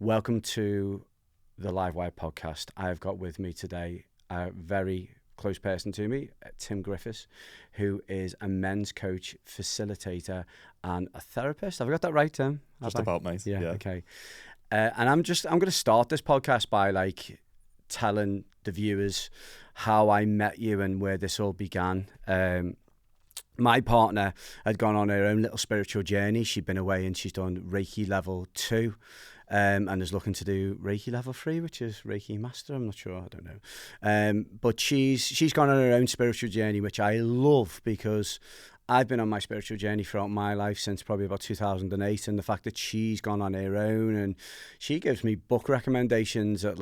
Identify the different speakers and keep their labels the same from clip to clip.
Speaker 1: Welcome to the Livewire podcast. I've got with me today a very close person to me, Tim Griffiths, who is a men's coach, facilitator, and a therapist. Have I got that right, Tim?
Speaker 2: Just about, mate.
Speaker 1: Yeah. Okay. And I'm going to start this podcast by telling the viewers how I met you and where this all began. My partner had gone on her own little spiritual journey. She'd been away and she's done Reiki level 2 and is looking to do Reiki level 3, which is Reiki Master. I'm not sure. I don't know. But she's gone on her own spiritual journey, which I love because I've been on my spiritual journey throughout my life since probably about 2008. And the fact that she's gone on her own and she gives me book recommendations at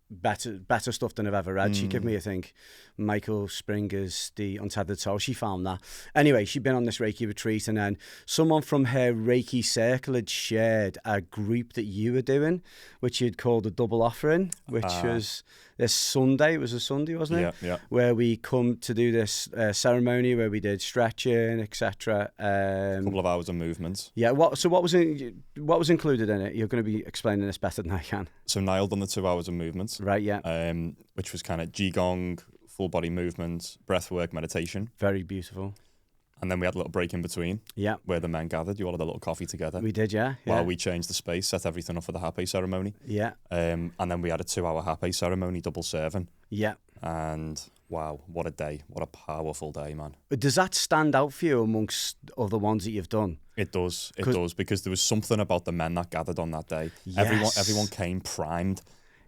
Speaker 1: better stuff than I've ever read. She gave me, I think, Michael Springer's The Untethered Soul. She found that. Anyway, she'd been on this Reiki retreat, and then someone from her Reiki circle had shared a group that you were doing, which you'd called a double offering, which was this Sunday. It was a Sunday, wasn't it?
Speaker 2: Yeah.
Speaker 1: Where we come to do this ceremony where we did stretching, etc.
Speaker 2: A couple of hours of movement.
Speaker 1: Yeah. What was included in it? You're going to be explaining this better than I can.
Speaker 2: So Niall done the 2 hours of movement.
Speaker 1: Right. Yeah.
Speaker 2: Which was kind of Qigong, full body movement, breath work, meditation.
Speaker 1: Very beautiful.
Speaker 2: And then we had a little break in between.
Speaker 1: Yeah.
Speaker 2: Where the men gathered. You all had a little coffee together.
Speaker 1: We did, yeah.
Speaker 2: While we changed the space, set everything up for the happy ceremony.
Speaker 1: Yeah.
Speaker 2: And then we had a 2 hour happy ceremony, double serving.
Speaker 1: Yeah.
Speaker 2: And wow, what a day. What a powerful day, man.
Speaker 1: Does that stand out for you amongst other ones that you've done?
Speaker 2: It does, because there was something about the men that gathered on that day.
Speaker 1: Yes.
Speaker 2: Everyone came primed.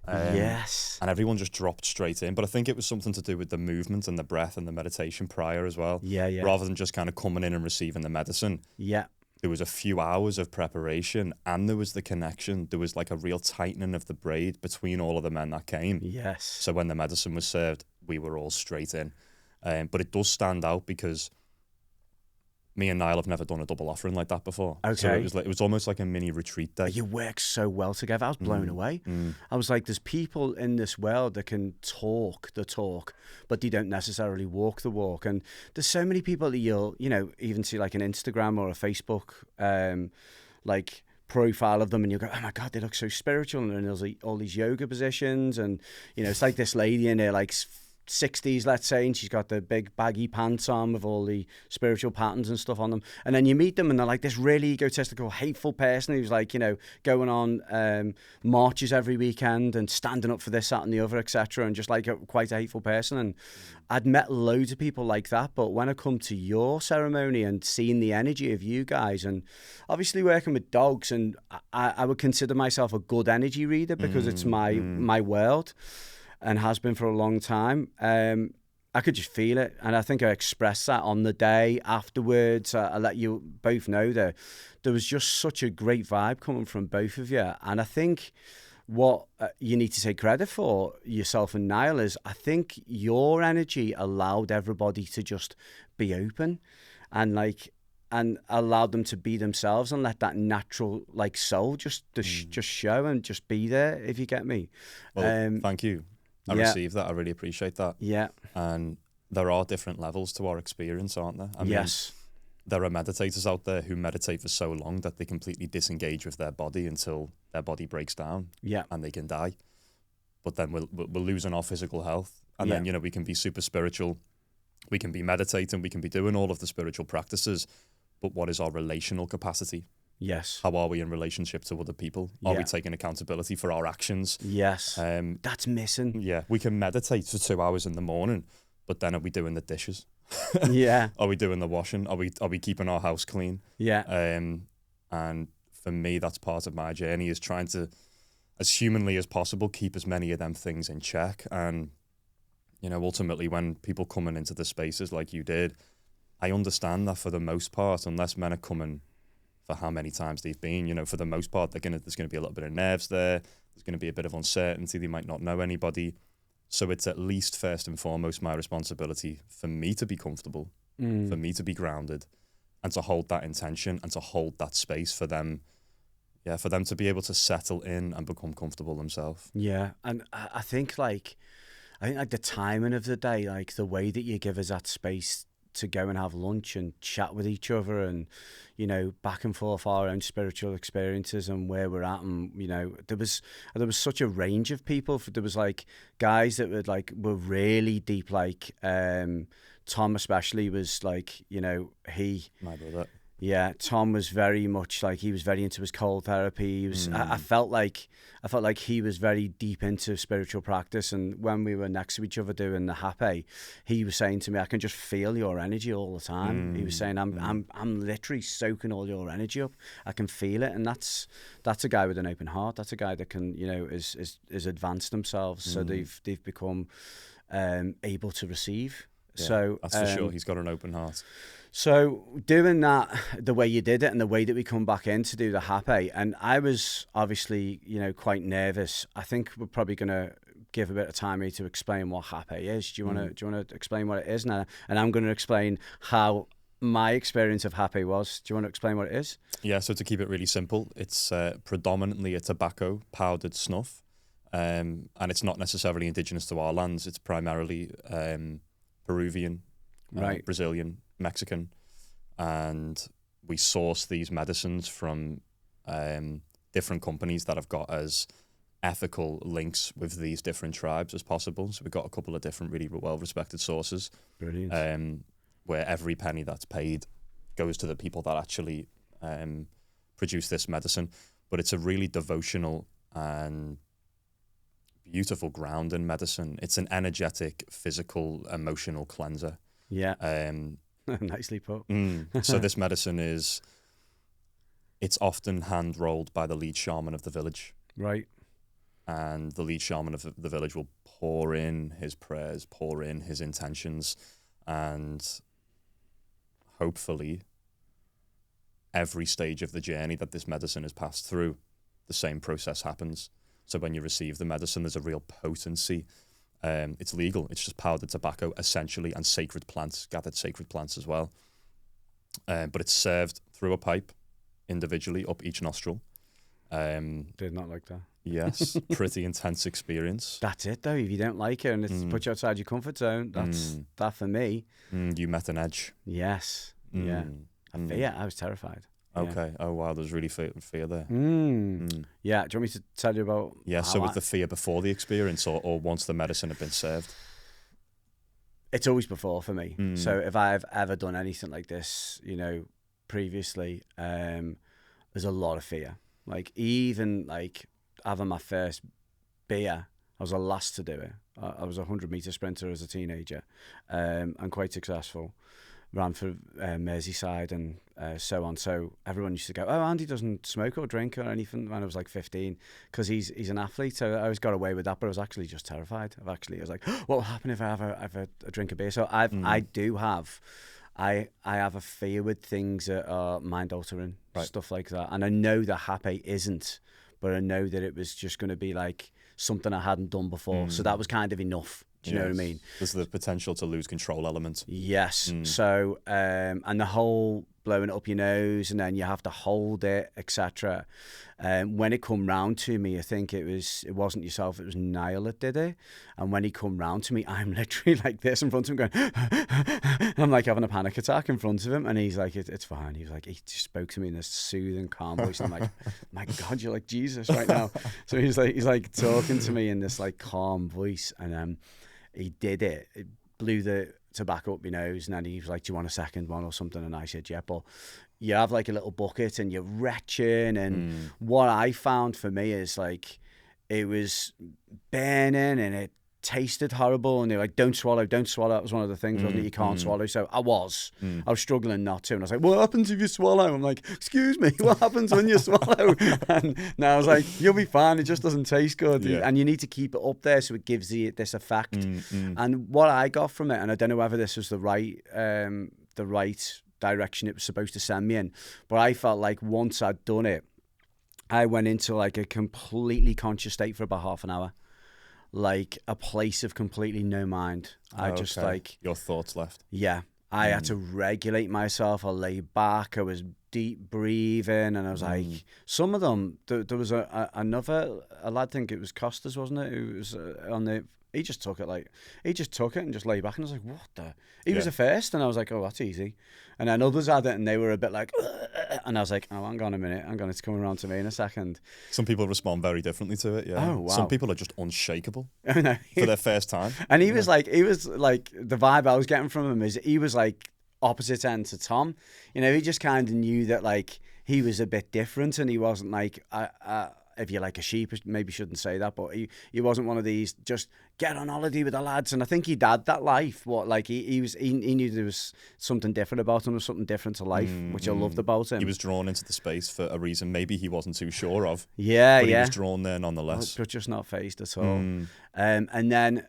Speaker 1: Yes.
Speaker 2: And everyone just dropped straight in. But I think it was something to do with the movement and the breath and the meditation prior as well.
Speaker 1: Yeah.
Speaker 2: Rather than just kind of coming in and receiving the medicine.
Speaker 1: Yeah.
Speaker 2: There was a few hours of preparation and there was the connection. There was like a real tightening of the braid between all of the men that came.
Speaker 1: Yes.
Speaker 2: So when the medicine was served, we were all straight in. But it does stand out because me and Niall have never done a double offering like that before.
Speaker 1: Okay.
Speaker 2: So it was almost like a mini retreat day.
Speaker 1: You work so well together. I was blown away. I was like, there's people in this world that can talk the talk, but they don't necessarily walk the walk. And there's so many people that you'll, even see like an Instagram or a Facebook, profile of them, and you go, oh my God, they look so spiritual. And there's all these yoga positions. And, it's like this lady in there, 60s, let's say, and she's got the big baggy pants on with all the spiritual patterns and stuff on them, and then you meet them and they're like this really egotistical, hateful person who's going on marches every weekend and standing up for this, that and the other, etc., and just quite a hateful person. And I'd met loads of people like that, but when I come to your ceremony and seeing the energy of you guys, and obviously working with dogs, and I would consider myself a good energy reader because it's my world and has been for a long time. I could just feel it, and I think I expressed that on the day afterwards. I let you both know that there was just such a great vibe coming from both of you, and I think what you need to take credit for, yourself and Niall, is I think your energy allowed everybody to just be open and allowed them to be themselves and let that natural soul just show and just be there, if you get me.
Speaker 2: Well, thank you. I received that. I really appreciate that.
Speaker 1: Yeah.
Speaker 2: And there are different levels to our experience, aren't there?
Speaker 1: Yes.
Speaker 2: There are meditators out there who meditate for so long that they completely disengage with their body until their body breaks down.
Speaker 1: Yeah.
Speaker 2: And they can die. But then we're losing our physical health. And then, we can be super spiritual. We can be meditating. We can be doing all of the spiritual practices. But what is our relational capacity?
Speaker 1: Yes.
Speaker 2: How are we in relationship to other people? Are we taking accountability for our actions?
Speaker 1: Yes. That's missing.
Speaker 2: Yeah. We can meditate for 2 hours in the morning, but then are we doing the dishes?
Speaker 1: Yeah.
Speaker 2: Are we doing the washing? Are we keeping our house clean?
Speaker 1: Yeah.
Speaker 2: And for me, that's part of my journey, is trying to, as humanly as possible, keep as many of them things in check. And, ultimately when people coming into the spaces like you did, I understand that for the most part, unless men are coming for how many times they've been, for the most part, there's going to be a little bit of nerves there. There's going to be a bit of uncertainty. They might not know anybody. So it's at least first and foremost my responsibility for me to be comfortable, for me to be grounded, and to hold that intention and to hold that space for them. Yeah, for them to be able to settle in and become comfortable themselves.
Speaker 1: Yeah, and I think the timing of the day, the way that you give us that space to go and have lunch and chat with each other, and back and forth our own spiritual experiences and where we're at. And there was such a range of people. There was like guys that were really deep, like Tom especially was like,
Speaker 2: My brother.
Speaker 1: Yeah, Tom was very much like, he was very into his cold therapy. He was, I felt like he was very deep into spiritual practice. And when we were next to each other doing the happy, he was saying to me, I can just feel your energy all the time. He was saying, I'm literally soaking all your energy up. I can feel it. And that's a guy with an open heart. That's a guy that can, is advanced themselves. So they've become able to receive.
Speaker 2: Yeah,
Speaker 1: so
Speaker 2: that's for sure. He's got an open heart.
Speaker 1: So doing that the way you did it, and the way that we come back in to do the happy, and I was obviously, quite nervous. I think we're probably going to give a bit of time here to explain what happy is. Do you want to explain what it is now? And I'm going to explain how my experience of happy was. Do you want to explain what it is?
Speaker 2: Yeah, so to keep it really simple, it's predominantly a tobacco powdered snuff, and it's not necessarily indigenous to our lands. It's primarily Peruvian,
Speaker 1: right,
Speaker 2: Brazilian, Mexican, and we source these medicines from different companies that have got as ethical links with these different tribes as possible. So we've got a couple of different really well-respected sources.
Speaker 1: Brilliant.
Speaker 2: Where every penny that's paid goes to the people that actually produce this medicine. But it's a really devotional and beautiful grounding medicine. It's an energetic, physical, emotional cleanser.
Speaker 1: Yeah. Nicely put.
Speaker 2: So this medicine it's often hand rolled by the lead shaman of the village.
Speaker 1: Right.
Speaker 2: And the lead shaman of the village will pour in his prayers, pour in his intentions, and hopefully every stage of the journey that this medicine has passed through, the same process happens. So when you receive the medicine, there's a real potency. It's legal. It's just powdered tobacco, essentially, and sacred plants, gathered sacred plants as well. But it's served through a pipe, individually, up each nostril.
Speaker 1: Did not like that.
Speaker 2: Yes, pretty intense experience.
Speaker 1: That's it, though. If you don't like it and it's put you outside your comfort zone, that's that for me.
Speaker 2: You met an edge.
Speaker 1: Yes. Yeah. I was terrified.
Speaker 2: Okay. Yeah. Oh, wow. There's really fear there.
Speaker 1: Yeah. Do you want me to tell you about...
Speaker 2: Yeah, so with the fear before the experience or once the medicine had been served?
Speaker 1: It's always before for me. So if I've ever done anything like this, previously, there's a lot of fear. Like, even, like, having my first beer, I was the last to do it. I was a 100-metre sprinter as a teenager, and quite successful. Ran for Merseyside and so on. So everyone used to go, oh, Andy doesn't smoke or drink or anything when I was like 15 because he's an athlete. So I always got away with that, but I was actually just terrified. I was like, what will happen if I have a drink of beer? So I have a fear with things that are mind altering, stuff like that. And I know that happy isn't, but I know that it was just going to be like something I hadn't done before. So that was kind of enough. Do you know what I mean?
Speaker 2: There's the potential to lose control element.
Speaker 1: Yes. So, and the whole blowing it up your nose and then you have to hold it, etc. When it come round to me, I think it wasn't yourself, it was Niall that did it. And when he come round to me, I'm literally like this in front of him going, I'm like having a panic attack in front of him. And he's like, it's fine. He was like, he just spoke to me in this soothing, calm voice. And I'm like, my God, you're like Jesus right now. So he's like talking to me in this like calm voice. And he did it. It blew the tobacco up my nose, and then he was like, do you want a second one or something? And I said, yeah, but you have like a little bucket and you're retching. And what I found for me is like, it was burning and it tasted horrible. And they were like, don't swallow. That was one of the things, wasn't it? You can't swallow. So I was struggling not to. And I was like, what happens if you swallow? I'm like, excuse me, what happens when you swallow? And now I was like, you'll be fine. It just doesn't taste good. Yeah. And you need to keep it up there so it gives you this effect. And what I got from it, and I don't know whether this was the right direction it was supposed to send me in, but I felt like once I'd done it, I went into like a completely conscious state for about half an hour. Like a place of completely no mind. I just like...
Speaker 2: Your thoughts left.
Speaker 1: Yeah. I had to regulate myself. I lay back. I was deep breathing. And I was like... Some of them... There was another... A lad, I think it was Costas, wasn't it? Who was on the he just took it and just lay back, and I was like, what the? He was the first, and I was like, oh, that's easy. And then others had it, and they were a bit like, ugh, and I was like, oh, hang on a minute, it's coming around to me in a second.
Speaker 2: Some people respond very differently to it. Yeah.
Speaker 1: Oh, wow.
Speaker 2: Some people are just unshakable
Speaker 1: Oh, no.
Speaker 2: for their first time.
Speaker 1: And he was like, the vibe I was getting from him is he was like opposite end to Tom. You know, he just kind of knew that like he was a bit different, and he wasn't like, if you're like a sheep, maybe shouldn't say that, but he wasn't one of these just get on holiday with the lads. And I think he'd had that life. He knew there was something different about him, there was something different to life, which I loved about him.
Speaker 2: He was drawn into the space for a reason maybe he wasn't too sure of.
Speaker 1: Yeah,
Speaker 2: but
Speaker 1: yeah.
Speaker 2: he was drawn there nonetheless.
Speaker 1: But just not phased at all. And then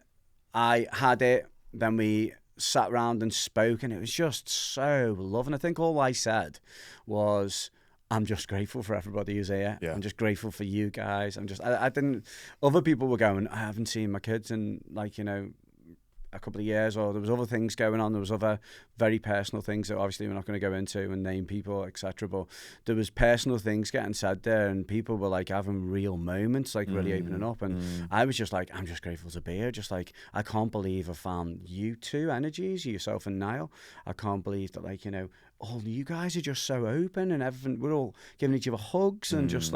Speaker 1: I had it. Then we sat around and spoke, and it was just so lovely. I think all I said was, I'm just grateful for everybody who's here. Yeah. I'm just grateful for you guys. I didn't, other people were going, I haven't seen my kids in like, you know, a couple of years, or there was other things going on. There was other very personal things that obviously we're not going to go into and name people, etc. But there was personal things getting said there, and people were like having real moments, like really opening up. And I was just like, I'm just grateful to be here. Just like, I can't believe I found you two energies, yourself and Niall. I can't believe that, like, you know, all you guys are just so open and everything. We're all giving each other hugs and just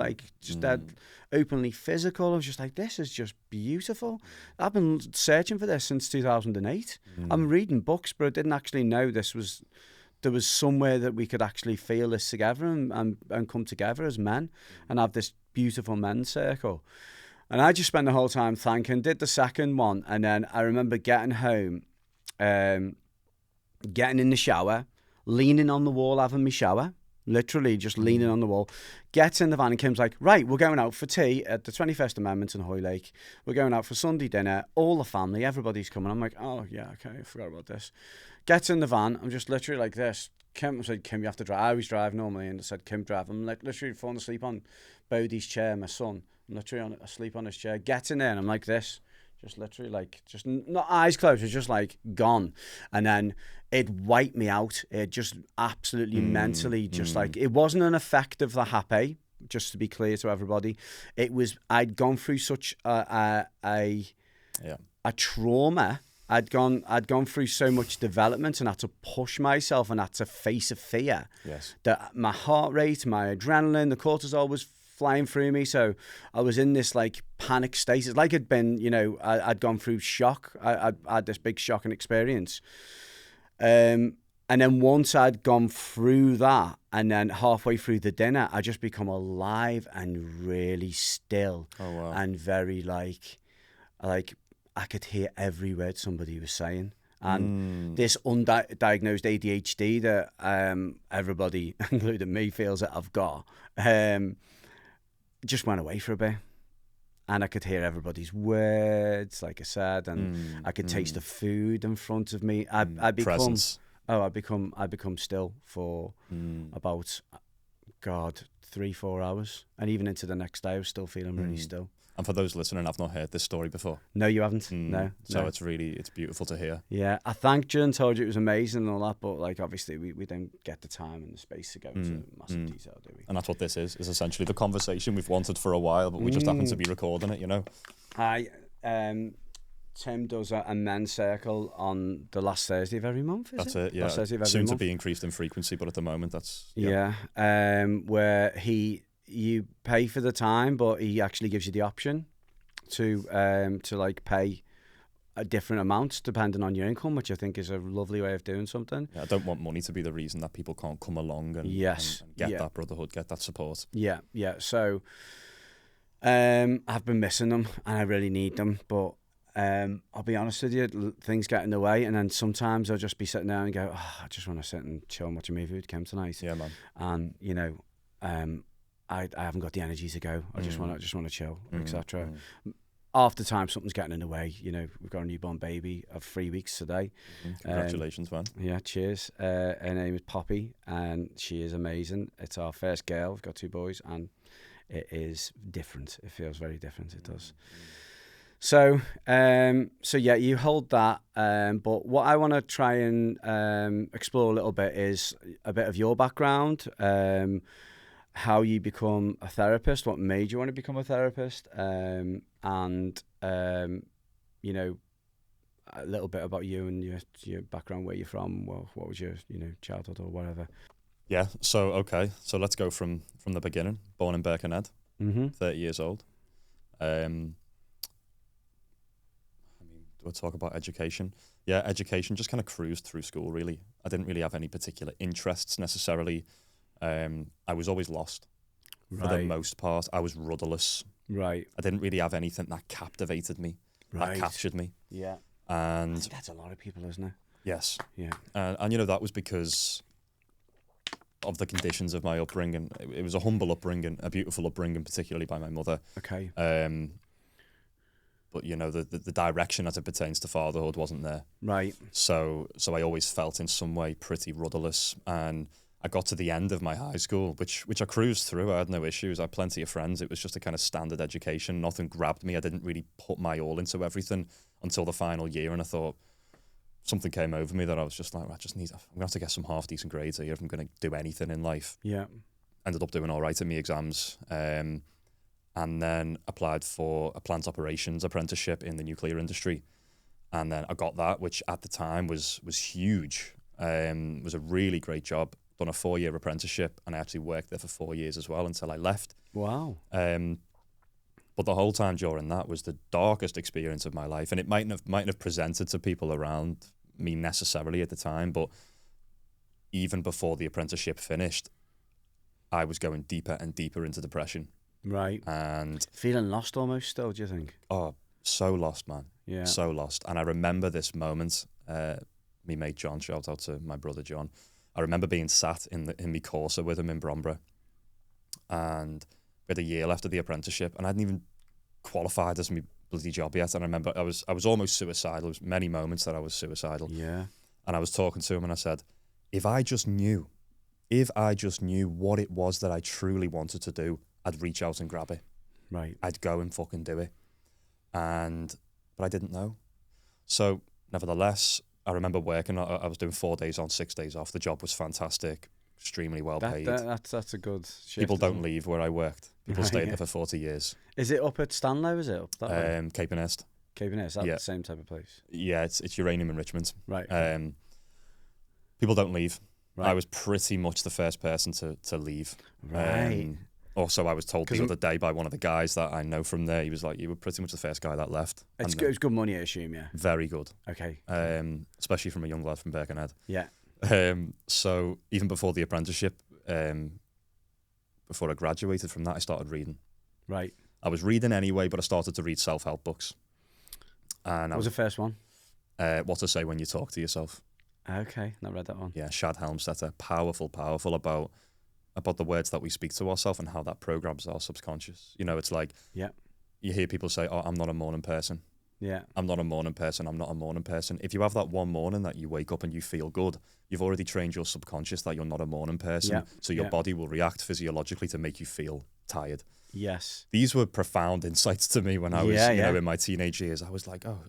Speaker 1: dead openly physical. I was just like, this is just beautiful. I've been searching for this since 2008. I'm reading books, but I didn't actually know there was somewhere that we could actually feel this together and come together as men and have this beautiful men's circle. And I just spent the whole time thanking, did the second one, and then I remember getting home, getting in the shower, leaning on the wall, having my shower, literally just leaning on the wall, gets in the van, and Kim's like, right, we're going out for tea at the 21st Amendment in Hoylake. We're going out for Sunday dinner, all the family, everybody's coming. I'm like, oh, yeah, okay, I forgot about this. Gets in the van, I'm just literally like this. Kim said, Kim, you have to drive. I always drive normally, and I said, Kim, drive. I'm like literally falling asleep on Bodhi's chair, my son. I'm literally asleep on his chair. Gets in there, and I'm like this. Just literally like, just not eyes closed, it's just like gone. And then it wiped me out. It just absolutely mentally, just like, it wasn't an effect of the happy, just to be clear to everybody. It was, I'd gone through such a trauma. I'd gone through so much development and had to push myself and had to face a fear.
Speaker 2: Yes.
Speaker 1: That my heart rate, my adrenaline, the cortisol was flying through me, so I was in this like panic state. It's like it'd been, you know, I'd gone through shock. I had this big shocking experience, and then once I'd gone through that, and then halfway through the dinner, I just become alive and really still.
Speaker 2: Oh, wow.
Speaker 1: And very like I could hear every word somebody was saying. And this undiagnosed ADHD that everybody, including me, feels that I've got, just went away for a bit, and I could hear everybody's words, like I said, and I could taste the food in front of me. I become still for about 3-4 hours, and even into the next day I was still feeling really still.
Speaker 2: And for those listening, I've not heard this story before.
Speaker 1: No, you haven't. No.
Speaker 2: So it's beautiful to hear.
Speaker 1: Yeah, I thanked you and told you it was amazing and all that, but like obviously we don't get the time and the space to go into massive detail, do we?
Speaker 2: And that's what this is essentially the conversation we've wanted for a while, but we just happen to be recording it, you know.
Speaker 1: Tim does a men's circle on the last Thursday of every month,
Speaker 2: That's it, yeah.
Speaker 1: Last Thursday of every
Speaker 2: Soon
Speaker 1: month.
Speaker 2: to be increased in frequency, but at the moment that's...
Speaker 1: Where you pay for the time, but he actually gives you the option to like pay a different amount depending on your income, which I think is a lovely way of doing something.
Speaker 2: Yeah, I don't want money to be the reason that people can't come along and get that brotherhood, get that support. Yeah.
Speaker 1: So I've been missing them and I really need them, but I'll be honest with you, things get in the way, and then sometimes I'll just be sitting there and go, I just want to sit and chill and watch a movie with Kim tonight.
Speaker 2: Yeah, man.
Speaker 1: And you know, I haven't got the energy to go. I just want to chill, etc. Half the time something's getting in the way. You know, we've got a newborn baby of 3 weeks today.
Speaker 2: Congratulations, man.
Speaker 1: Yeah, cheers. Her name is Poppy, and she is amazing. It's our first girl. We've got 2 boys, and it is different. It feels very different. It does. So yeah, you hold that. But what I want to try and explore a little bit is a bit of your background, how you become a therapist, what made you want to become a therapist, and you know, a little bit about you and your background, where you're from. Well, what was your, you know, childhood or whatever?
Speaker 2: Yeah. So let's go from the beginning. Born in Birkenhead, 30 years old. I mean, we'll talk about education. Yeah, education, just kind of cruised through school, really. I didn't really have any particular interests necessarily. I was always lost for the most part. I was rudderless.
Speaker 1: Right.
Speaker 2: I didn't really have anything that captivated me, that captured me.
Speaker 1: Yeah.
Speaker 2: And
Speaker 1: I think that's a lot of people, isn't it?
Speaker 2: yes.
Speaker 1: Yeah.
Speaker 2: And you know, that was because of the conditions of my upbringing. It was a humble upbringing, a beautiful upbringing, particularly by my mother.
Speaker 1: Okay.
Speaker 2: But you know, the direction as it pertains to fatherhood wasn't there.
Speaker 1: Right.
Speaker 2: So I always felt in some way pretty rudderless. And I got to the end of my high school, which I cruised through. I had no issues. I had plenty of friends. It was just a kind of standard education. Nothing grabbed me. I didn't really put my all into everything until the final year. And I thought something came over me that I was just like, I'm going to have to get some half decent grades here if I'm going to do anything in life.
Speaker 1: Yeah.
Speaker 2: Ended up doing all right in my exams. And then applied for a plant operations apprenticeship in the nuclear industry. And then I got that, which at the time was huge. It was a really great job. Done a 4-year apprenticeship, and I actually worked there for 4 years as well until I left.
Speaker 1: Wow.
Speaker 2: But the whole time during that was the darkest experience of my life, and it mightn't have presented to people around me necessarily at the time, but even before the apprenticeship finished, I was going deeper and deeper into depression.
Speaker 1: Right.
Speaker 2: And
Speaker 1: feeling lost almost still, do you think?
Speaker 2: Oh, so lost, man.
Speaker 1: Yeah.
Speaker 2: So lost. And I remember this moment, me mate John, shout out to my brother John. I remember being sat in my Corsa with him in Bromborough, and we had a year left of the apprenticeship, and I hadn't even qualified as my bloody job yet. And I remember I was almost suicidal. There was many moments that I was suicidal.
Speaker 1: Yeah.
Speaker 2: And I was talking to him, and I said, if I just knew what it was that I truly wanted to do, I'd reach out and grab it.
Speaker 1: Right.
Speaker 2: I'd go and fucking do it. But I didn't know. So nevertheless, I remember working. I was doing 4 days on, 6 days off. The job was fantastic, extremely well paid.
Speaker 1: That's a good shift.
Speaker 2: People don't leave where I worked. People stayed there for 40 years.
Speaker 1: Is it up at Stanlow? Is it up that way?
Speaker 2: Cape and Est.
Speaker 1: Cape and Est, that's the same type of place.
Speaker 2: Yeah, it's uranium enrichment.
Speaker 1: Right.
Speaker 2: People don't leave.
Speaker 1: Right.
Speaker 2: I was pretty much the first person to leave.
Speaker 1: Right.
Speaker 2: Also, I was told the other day by one of the guys that I know from there, he was like, you were pretty much the first guy that left.
Speaker 1: It's good money, I assume, yeah?
Speaker 2: Very good.
Speaker 1: Okay.
Speaker 2: Especially from a young lad from Birkenhead.
Speaker 1: Yeah.
Speaker 2: So even before the apprenticeship, before I graduated from that, I started reading.
Speaker 1: Right.
Speaker 2: I was reading anyway, but I started to read self-help books. And
Speaker 1: what was the first one?
Speaker 2: What to Say When You Talk to Yourself.
Speaker 1: Okay, not read that one.
Speaker 2: Yeah, Shad Helmstetter. Powerful about the words that we speak to ourselves and how that programs our subconscious. You know, it's like, you hear people say, oh, I'm not a morning person.
Speaker 1: Yeah.
Speaker 2: I'm not a morning person. I'm not a morning person. If you have that one morning that you wake up and you feel good, you've already trained your subconscious that you're not a morning person.
Speaker 1: Yeah.
Speaker 2: So your body will react physiologically to make you feel tired.
Speaker 1: Yes.
Speaker 2: These were profound insights to me when I was, in my teenage years. I was like, oh,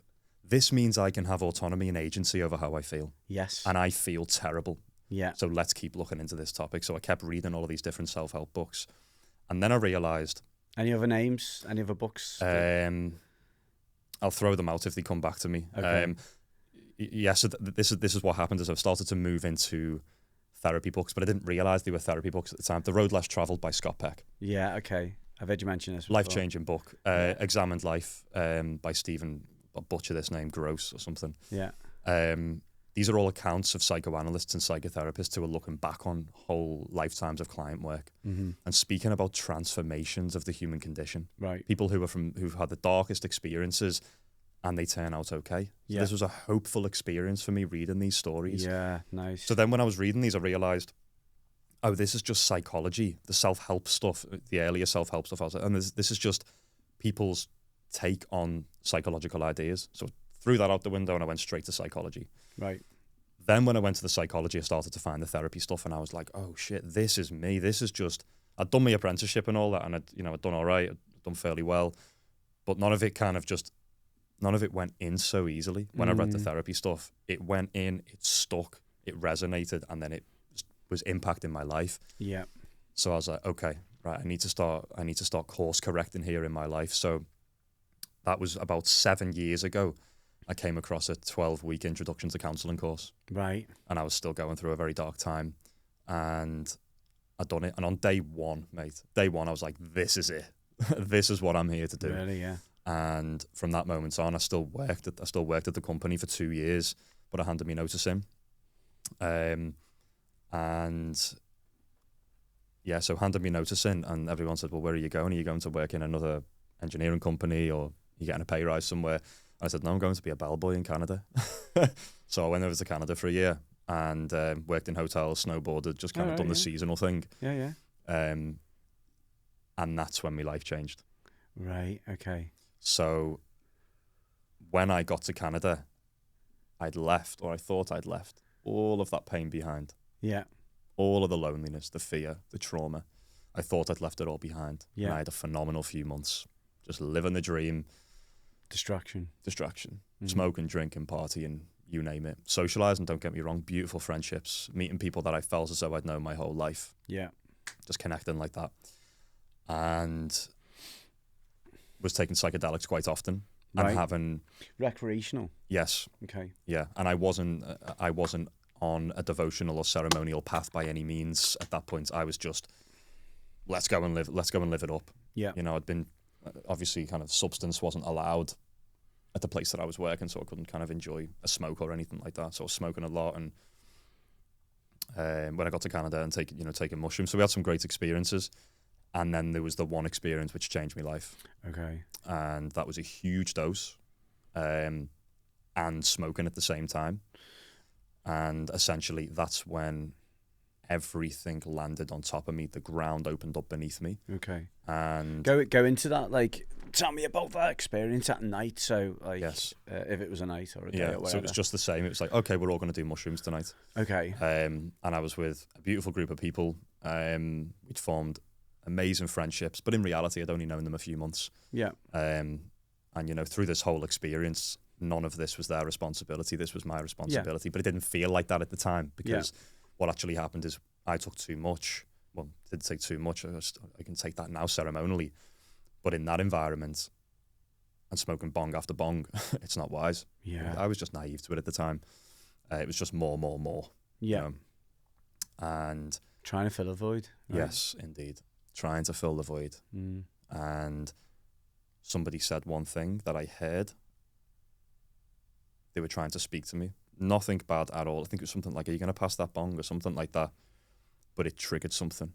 Speaker 2: this means I can have autonomy and agency over how I feel.
Speaker 1: Yes.
Speaker 2: And I feel terrible.
Speaker 1: Yeah.
Speaker 2: So let's keep looking into this topic. So I kept reading all of these different self-help books. And then I realized...
Speaker 1: Any other names? Any other books?
Speaker 2: I'll throw them out if they come back to me.
Speaker 1: Okay.
Speaker 2: So this is what happened, is I've started to move into therapy books, but I didn't realize they were therapy books at the time. The Road Less Traveled by Scott Peck.
Speaker 1: Yeah, okay. I've heard you mention this before.
Speaker 2: Life-changing book. Examined Life by Stephen, I'll butcher this name, Gross or something.
Speaker 1: Yeah.
Speaker 2: These are all accounts of psychoanalysts and psychotherapists who are looking back on whole lifetimes of client work and speaking about transformations of the human condition.
Speaker 1: Right.
Speaker 2: People who've had the darkest experiences and they turn out okay. So this was a hopeful experience for me reading these stories.
Speaker 1: Yeah, nice.
Speaker 2: So then when I was reading these, I realized, oh, this is just psychology, the self-help stuff, the earlier self-help stuff. And this is just people's take on psychological ideas. So threw that out the window and I went straight to psychology.
Speaker 1: Right.
Speaker 2: Then when I went to the psychology, I started to find the therapy stuff and I was like, oh shit, this is me. This is just, I'd done my apprenticeship and all that and I'd done all right, I'd done fairly well, but none of it went in so easily. When I read the therapy stuff, it went in, it stuck, it resonated, and then it was impacting my life.
Speaker 1: Yeah.
Speaker 2: So I was like, okay, right, I need to start course correcting here in my life. So that was about 7 years ago. I came across a 12-week introduction to counselling course.
Speaker 1: Right.
Speaker 2: And I was still going through a very dark time. And I'd done it. And on day one, I was like, this is it. This is what I'm here to do.
Speaker 1: Really, yeah.
Speaker 2: And from that moment on, I still worked at the company for 2 years, but I handed me notice in. And yeah, so handed me notice in, and everyone said, well, where are you going? Are you going to work in another engineering company, or are you getting a pay rise somewhere? And I said, no, I'm going to be a bellboy in Canada. So I went over to Canada for a year and worked in hotels, snowboarded, just kind of done the seasonal thing.
Speaker 1: Yeah.
Speaker 2: And that's when my life changed.
Speaker 1: Right, okay.
Speaker 2: So when I got to Canada, I'd left, or I thought I'd left, all of that pain behind.
Speaker 1: Yeah.
Speaker 2: All of the loneliness, the fear, the trauma. I thought I'd left it all behind.
Speaker 1: Yeah.
Speaker 2: And I had a phenomenal few months. Just living the dream.
Speaker 1: Distraction.
Speaker 2: Smoking, drinking, partying, you name it. Socialising, don't get me wrong. Beautiful friendships. Meeting people that I felt as though I'd known my whole life.
Speaker 1: Yeah.
Speaker 2: Just connecting like that. And was taking psychedelics quite often.
Speaker 1: Right.
Speaker 2: And having...
Speaker 1: Recreational?
Speaker 2: Yes.
Speaker 1: Okay.
Speaker 2: Yeah. And I wasn't on a devotional or ceremonial path by any means at that point. I was just, let's go and live it up.
Speaker 1: Yeah.
Speaker 2: You know, I'd been, obviously kind of substance wasn't allowed at the place that I was working, so I couldn't kind of enjoy a smoke or anything like that. So I was smoking a lot. And when I got to Canada and taking mushrooms, so we had some great experiences. And then there was the one experience which changed my life.
Speaker 1: Okay.
Speaker 2: And that was a huge dose, and smoking at the same time. And essentially that's when everything landed on top of me. The ground opened up beneath me.
Speaker 1: Okay.
Speaker 2: And
Speaker 1: go into that, like, tell me about that experience at night. So, like,
Speaker 2: yes.
Speaker 1: If it was a night or a day or whatever.
Speaker 2: So it was just the same. It was like, okay, we're all going to do mushrooms tonight.
Speaker 1: Okay.
Speaker 2: And I was with a beautiful group of people. We'd formed amazing friendships, but in reality, I'd only known them a few months.
Speaker 1: Yeah.
Speaker 2: And, through this whole experience, none of this was their responsibility. This was my responsibility. Yeah. But it didn't feel like that at the time, because what actually happened is I took too much. Well, didn't take too much. I can take that now ceremonially. But in that environment, and smoking bong after bong, it's not wise.
Speaker 1: Yeah.
Speaker 2: I was just naive to it at the time. It was just more.
Speaker 1: Yeah.
Speaker 2: And
Speaker 1: trying to fill a void.
Speaker 2: Right? Yes, indeed. Trying to fill the void.
Speaker 1: Mm.
Speaker 2: And somebody said one thing that I heard. They were trying to speak to me. Nothing bad at all. I think it was something like, are you going to pass that bong or something like that? But it triggered something.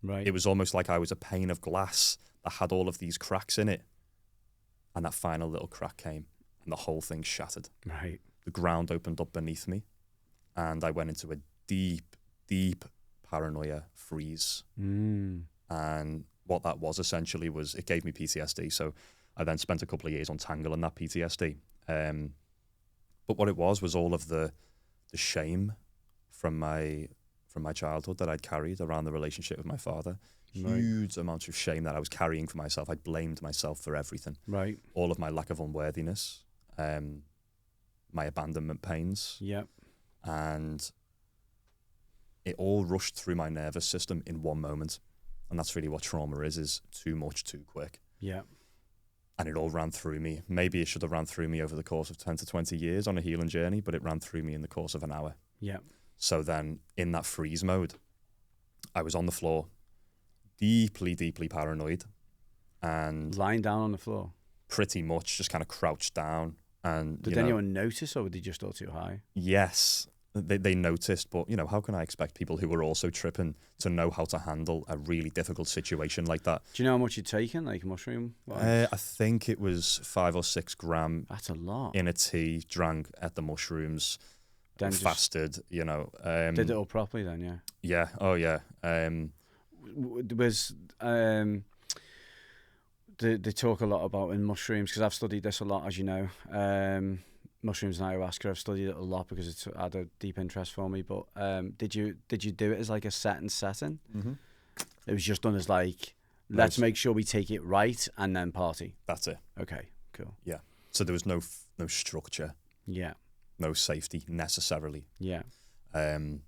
Speaker 1: Right.
Speaker 2: It was almost like I was a pane of glass that had all of these cracks in it. And that final little crack came and the whole thing shattered.
Speaker 1: Right.
Speaker 2: The ground opened up beneath me and I went into a deep, deep paranoia freeze.
Speaker 1: Mm.
Speaker 2: And what that was essentially was it gave me PTSD. So I then spent a couple of years untangling that PTSD. But what it was all of the shame from my childhood that I'd carried around the relationship with my father.
Speaker 1: Right.
Speaker 2: Huge amounts of shame that I was carrying for myself. I blamed myself for everything.
Speaker 1: Right.
Speaker 2: All of my lack of unworthiness, my abandonment pains.
Speaker 1: Yep.
Speaker 2: And it all rushed through my nervous system in one moment. And that's really what trauma is too much, too quick.
Speaker 1: Yeah.
Speaker 2: And it all ran through me. Maybe it should have ran through me over the course of 10 to 20 years on a healing journey, but it ran through me in the course of an hour.
Speaker 1: Yeah.
Speaker 2: So then in that freeze mode, I was on the floor, deeply, deeply paranoid. And
Speaker 1: lying down on the floor?
Speaker 2: Pretty much just kind of crouched down. And
Speaker 1: did anyone notice, or were they just all too high?
Speaker 2: Yes. They noticed, but how can I expect people who were also tripping to know how to handle a really difficult situation like that?
Speaker 1: Do you know how much you'd taken, like mushroom?
Speaker 2: I think it was 5 or 6 gram.
Speaker 1: That's a lot.
Speaker 2: In a tea, drank at the mushrooms, then fasted, Did
Speaker 1: it all properly then, yeah?
Speaker 2: Yeah, oh yeah.
Speaker 1: They talk a lot about in mushrooms, because I've studied this a lot, as you know. Mushrooms and ayahuasca, I've studied it a lot because it's had a deep interest for me. But did you do it as like a setting?
Speaker 2: Mm-hmm.
Speaker 1: It was just done as like, let's make sure we take it right and then party.
Speaker 2: That's it.
Speaker 1: Okay, cool.
Speaker 2: Yeah. So there was no structure.
Speaker 1: Yeah.
Speaker 2: No safety necessarily.
Speaker 1: Yeah.
Speaker 2: And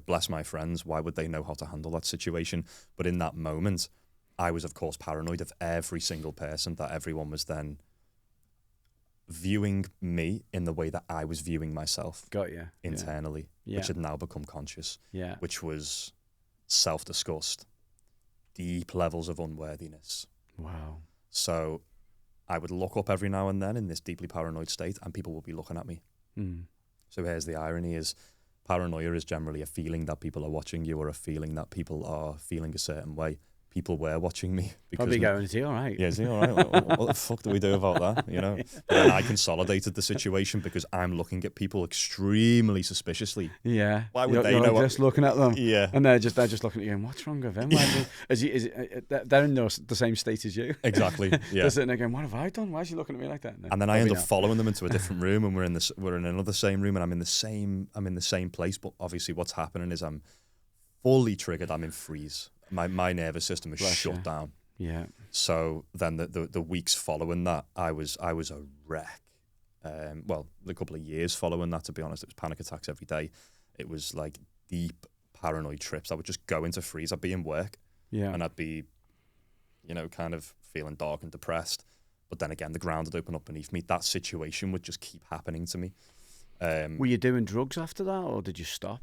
Speaker 2: bless my friends, why would they know how to handle that situation? But in that moment, I was, of course, paranoid of every single person, that everyone was then viewing me in the way that I was viewing myself.
Speaker 1: Got you.
Speaker 2: Internally, which had now become conscious, which was self-disgust, deep levels of unworthiness.
Speaker 1: Wow.
Speaker 2: So I would look up every now and then in this deeply paranoid state, and people would be looking at me. So here's the irony: is paranoia is generally a feeling that people are watching you, or a feeling that people are feeling a certain way. People were watching me.
Speaker 1: Probably going, is he all right?
Speaker 2: Yeah, is he all right? What the fuck do we do about that? You know. But then I consolidated the situation because I'm looking at people extremely suspiciously.
Speaker 1: Yeah.
Speaker 2: Why would they know?
Speaker 1: Just looking at them.
Speaker 2: Yeah.
Speaker 1: And they're just looking at you, going, what's wrong with him? They're in the same state as you.
Speaker 2: Exactly. Yeah.
Speaker 1: They're sitting there going, what have I done? Why is he looking at me like that? No,
Speaker 2: and then I end up following them into a different room, and we're in another same room, and I'm in the same place. But obviously, what's happening is I'm fully triggered. I'm in freeze. My nervous system is shut down.
Speaker 1: Yeah.
Speaker 2: So then the weeks following that, I was a wreck. Well, the couple of years following that, to be honest, it was panic attacks every day. It was like deep paranoid trips. I would just go into freeze. I'd be in work, and I'd be, kind of feeling dark and depressed. But then again, the ground would open up beneath me. That situation would just keep happening to me.
Speaker 1: Were you doing drugs after that, or did you stop?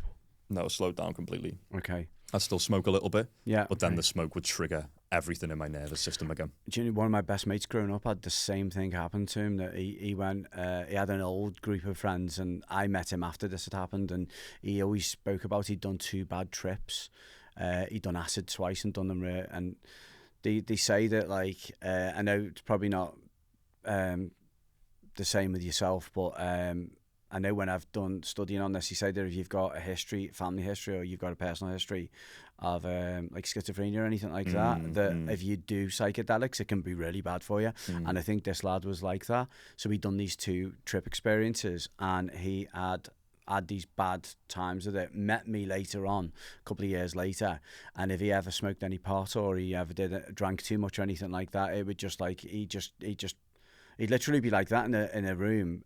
Speaker 2: No, it slowed down completely.
Speaker 1: Okay.
Speaker 2: I'd still smoke a little bit, but then
Speaker 1: okay.
Speaker 2: the smoke would trigger everything in my nervous system again.
Speaker 1: Do you know, one of my best mates growing up had the same thing happen to him, that he went, he had an old group of friends, and I met him after this had happened, and he always spoke about he'd done 2 bad trips. He'd done acid twice and done them, and they say that, like, I know it's probably not the same with yourself, but I know when I've done studying on this, you say that if you've got a history, family history, or you've got a personal history of like schizophrenia or anything like that, if you do psychedelics, it can be really bad for you. And I think this lad was like that. So he'd done these 2 trip experiences, and he had these bad times with it. Met me later on, a couple of years later, and if he ever smoked any pot, or he ever drank too much or anything like that, it would just like he'd literally be like that in a room.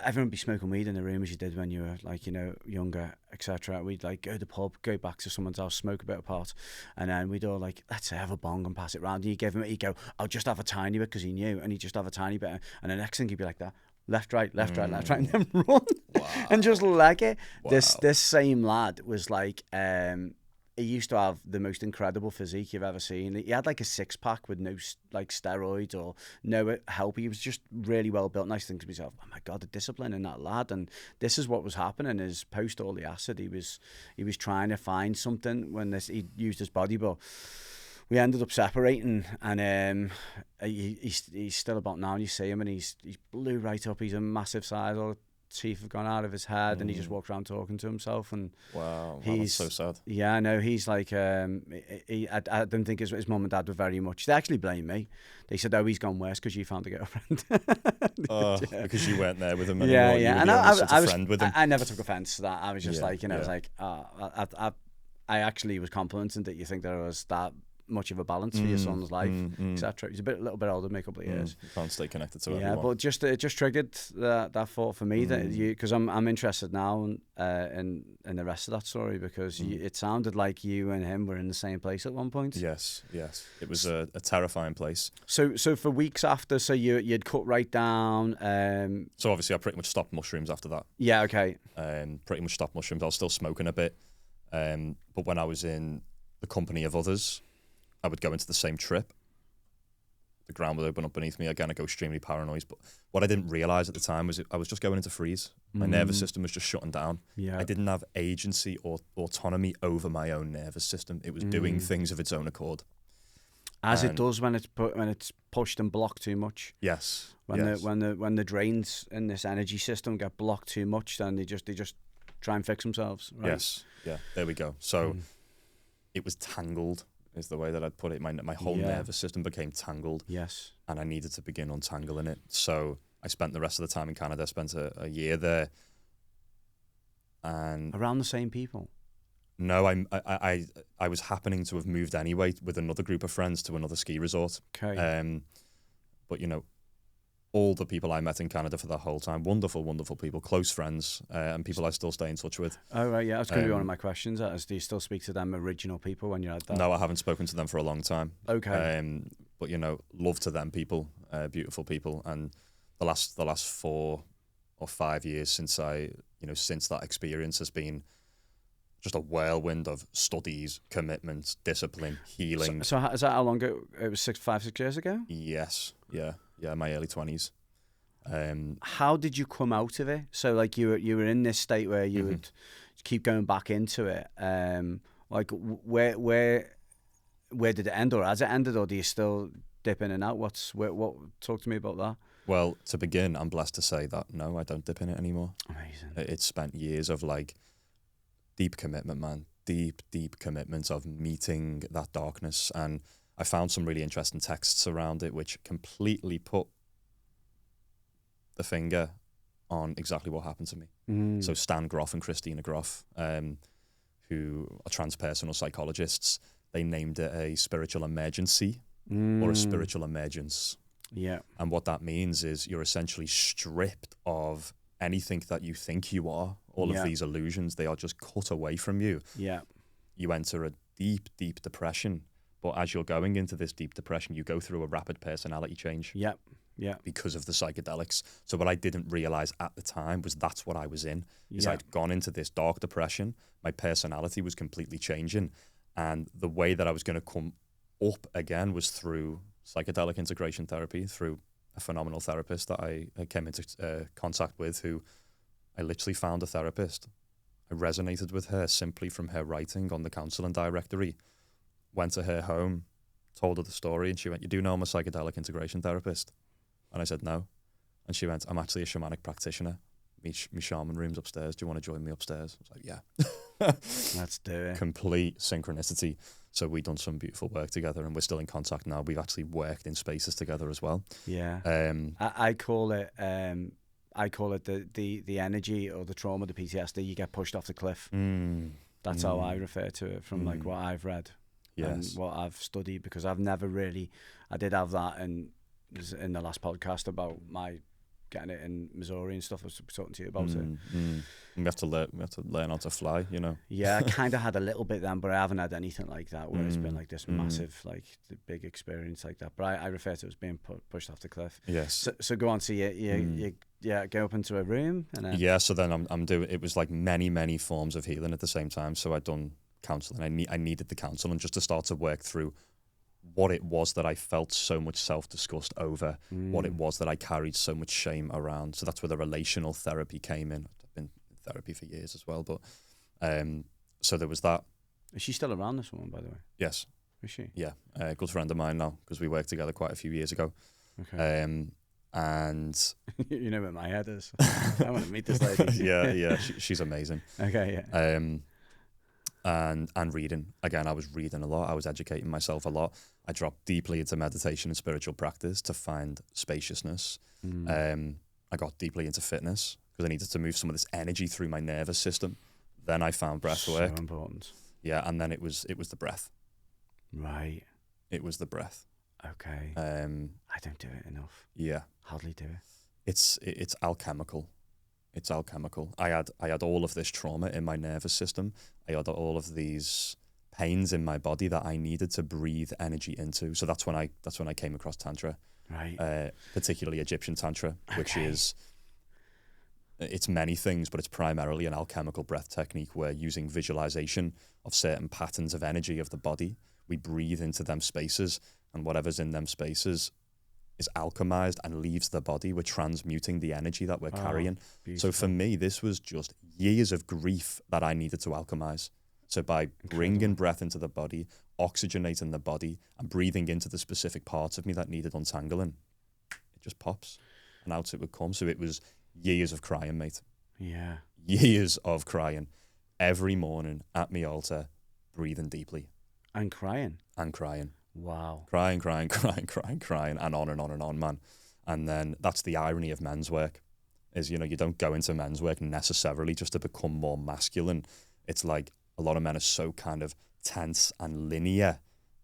Speaker 1: Everyone would be smoking weed in the room as you did when you were, like, younger, etc. We'd like go to the pub, go back to someone's house, smoke a bit of pot, and then we'd all like, let's have a bong and pass it round. And he'd go, I'll just have a tiny bit, because he knew, and he'd just have a tiny bit, and the next thing he'd be like that, left, right, and then run and just leg it. Wow. This same lad was like, he used to have the most incredible physique you've ever seen. He had like a 6-pack with no like steroids or no help. He was just really well built. And I was thinking to myself, oh my God, the discipline in that lad. And this is what was happening: is post all the acid, he was trying to find something when he used his body, but we ended up separating. And he's still about now, and you see him, and he's blew right up. He's a massive size. All teeth have gone out of his head, and he just walked around talking to himself. And
Speaker 2: wow, that's so sad.
Speaker 1: Yeah, I know. He's like, I didn't think his mum and dad were very much. They actually blame me. They said, "Oh, he's gone worse because you found a girlfriend."
Speaker 2: Because you weren't there with him anymore.
Speaker 1: Yeah.
Speaker 2: And I was friend with him.
Speaker 1: I never took offense to that. I was just like, I was like, I actually was complimenting that you think there was that much of a balance for your son's life, etc. He's a little bit older, make a couple of years.
Speaker 2: You can't stay connected to everyone.
Speaker 1: Yeah, but it just triggered that thought for me, that because I'm interested now in the rest of that story, because it sounded like you and him were in the same place at one point.
Speaker 2: Yes, it was a terrifying place.
Speaker 1: So for weeks after, so you'd cut right down.
Speaker 2: So obviously I pretty much stopped mushrooms after that.
Speaker 1: Yeah, okay.
Speaker 2: Pretty much stopped mushrooms. I was still smoking a bit, but when I was in the company of others, I would go into the same trip. The ground would open up beneath me. Again, I go extremely paranoid. But what I didn't realise at the time was I was just going into freeze. My nervous system was just shutting down. Yeah. I didn't have agency or autonomy over my own nervous system. It was doing things of its own accord.
Speaker 1: As it does when it's pushed and blocked too much.
Speaker 2: Yes.
Speaker 1: When the drains in this energy system get blocked too much, then they just try and fix themselves. Right?
Speaker 2: Yes. Yeah. There we go. So it was tangled, is the way that I'd put it. My whole nervous system became tangled.
Speaker 1: Yes.
Speaker 2: And I needed to begin untangling it. So I spent the rest of the time in Canada, spent a year there. And
Speaker 1: around the same people?
Speaker 2: No, I was happening to have moved anyway with another group of friends to another ski resort.
Speaker 1: Okay.
Speaker 2: But all the people I met in Canada for the whole time. Wonderful, wonderful people, close friends, and people I still stay in touch with.
Speaker 1: Oh, right, yeah. That's going to be one of my questions. Do you still speak to them original people when you're at that?
Speaker 2: No, I haven't spoken to them for a long time.
Speaker 1: Okay.
Speaker 2: But, love to them people, beautiful people. And the last 4 or 5 years since that experience has been just a whirlwind of studies, commitment, discipline, healing.
Speaker 1: So is that how long ago? It was 6 years ago?
Speaker 2: Yes. Yeah. My early 20s.
Speaker 1: How did you come out of it? So like you were in this state where you would keep going back into it. Like where did it end, or has it ended, or do you still dip in and out? What talk to me about that?
Speaker 2: Well, to begin, I'm blessed to say that no, I don't dip in it anymore.
Speaker 1: Amazing.
Speaker 2: It's spent years of like deep commitment, man. Deep commitment of meeting that darkness. And I found some really interesting texts around it which completely put the finger on exactly what happened to me. So Stan Groff and Christina Groff, who are transpersonal psychologists, they named it a spiritual emergency or a spiritual emergence.
Speaker 1: Yeah.
Speaker 2: And what that means is you're essentially stripped of anything that you think you are. All of these illusions, they are just cut away from you.
Speaker 1: Yeah.
Speaker 2: You enter a deep depression. But as you're going into this deep depression, you go through a rapid personality change.
Speaker 1: Yeah.
Speaker 2: Because of the psychedelics. So what I didn't realize at the time was that's what I was in. Is I'd gone into this dark depression. My personality was completely changing. And the way that I was going to come up again was through psychedelic integration therapy, through a phenomenal therapist that I came into contact with, who I literally found a therapist. I resonated with her simply from her writing on the counseling directory. Went to her home, told her the story, and she went, "You do know I'm a psychedelic integration therapist?" And I said, "No." And she went, "I'm actually a shamanic practitioner. Me shaman room's upstairs. Do you want to join me upstairs?" I was like, "Yeah."
Speaker 1: Let's do it.
Speaker 2: Complete synchronicity. So we've done some beautiful work together, and we're still in contact now. We've actually worked in spaces together as well.
Speaker 1: Yeah. I call it the energy or the trauma, the PTSD. You get pushed off the cliff. That's how I refer to it from like what I've read and what I've studied, because I've never really. I did have that in the last podcast about my getting it in Missouri and stuff. I was talking to you about it.
Speaker 2: We have to learn how to fly,
Speaker 1: Yeah, I kind of had a little bit then, but I haven't had anything like that where it's been like this massive, like the big experience like that. But I refer to it as being pushed off the cliff.
Speaker 2: Yes.
Speaker 1: So go on. So you go up into a room and then
Speaker 2: So then I'm doing. It was like many forms of healing at the same time. So I'd done counseling. I needed the counseling just to start to work through what it was that I felt so much self-disgust over, what it was that I carried so much shame around. So that's where the relational therapy came in. I've been in therapy for years as well, but so there was that.
Speaker 1: Is she still around, this woman, by the way?
Speaker 2: Yes.
Speaker 1: Is she?
Speaker 2: Yeah, a good friend of mine now, because we worked together quite a few years ago.
Speaker 1: Okay.
Speaker 2: And
Speaker 1: you know where my head is. I want to meet this lady.
Speaker 2: yeah, she's amazing.
Speaker 1: Okay, yeah.
Speaker 2: And reading. Again, I was reading a lot. I was educating myself a lot. I dropped deeply into meditation and spiritual practice to find spaciousness. I got deeply into fitness because I needed to move some of this energy through my nervous system. Then I found breath work.
Speaker 1: So important.
Speaker 2: Yeah, and then it was the breath.
Speaker 1: Right.
Speaker 2: It was the breath.
Speaker 1: Okay. I don't do it enough.
Speaker 2: Yeah.
Speaker 1: Hardly do it.
Speaker 2: It's alchemical. It's alchemical. I had all of this trauma in my nervous system. I had all of these pains in my body that I needed to breathe energy into. So that's when I came across Tantra.
Speaker 1: Right.
Speaker 2: Particularly Egyptian Tantra, which is, it's many things, but it's primarily an alchemical breath technique where, using visualization of certain patterns of energy of the body, we breathe into them spaces, and whatever's in them spaces is alchemized and leaves the body. We're transmuting the energy that we're carrying. Beautiful. So for me, this was just years of grief that I needed to alchemize. So by bringing breath into the body, oxygenating the body, and breathing into the specific parts of me that needed untangling, it just pops and out it would come. So it was years of crying, mate.
Speaker 1: Yeah.
Speaker 2: Years of crying. Every morning at my altar, breathing deeply.
Speaker 1: And crying.
Speaker 2: And crying.
Speaker 1: Wow.
Speaker 2: Crying, and on, man. And then that's the irony of men's work, is, you don't go into men's work necessarily just to become more masculine. It's like a lot of men are so kind of tense and linear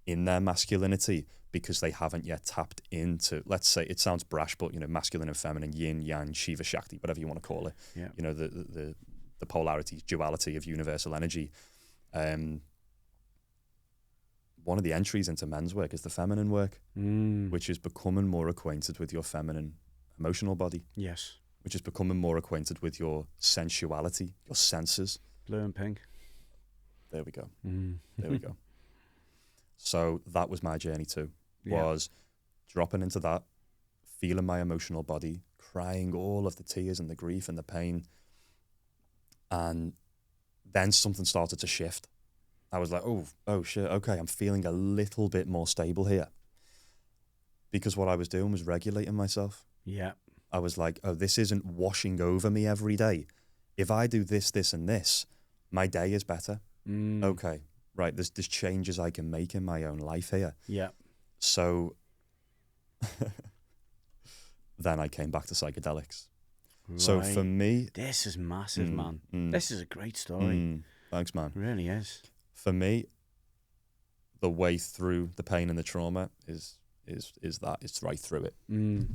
Speaker 2: in their masculinity because they haven't yet tapped into, let's say, it sounds brash, but, you know, masculine and feminine, yin, yang, Shiva, Shakti, whatever you want to call it.
Speaker 1: Yeah.
Speaker 2: You know, the polarity, duality of universal energy. One of the entries into men's work is the feminine work, which is becoming more acquainted with your feminine emotional body.
Speaker 1: Yes.
Speaker 2: Which is becoming more acquainted with your sensuality, your senses.
Speaker 1: Blue and pink.
Speaker 2: There we go. There we go. So that was my journey too, was dropping into that, feeling my emotional body, crying all of the tears and the grief and the pain. And then something started to shift. I was like, oh shit, okay, I'm feeling a little bit more stable here. Because what I was doing was regulating myself.
Speaker 1: Yeah.
Speaker 2: I was like, oh, this isn't washing over me every day. If I do this, this, and this, my day is better. Okay, right, there's changes I can make in my own life here.
Speaker 1: Yeah.
Speaker 2: So then I came back to psychedelics. Right. So for me...
Speaker 1: This is massive, man. This is a great story.
Speaker 2: Thanks, man.
Speaker 1: It really is.
Speaker 2: For me, the way through the pain and the trauma is that. It's right through it. Oh,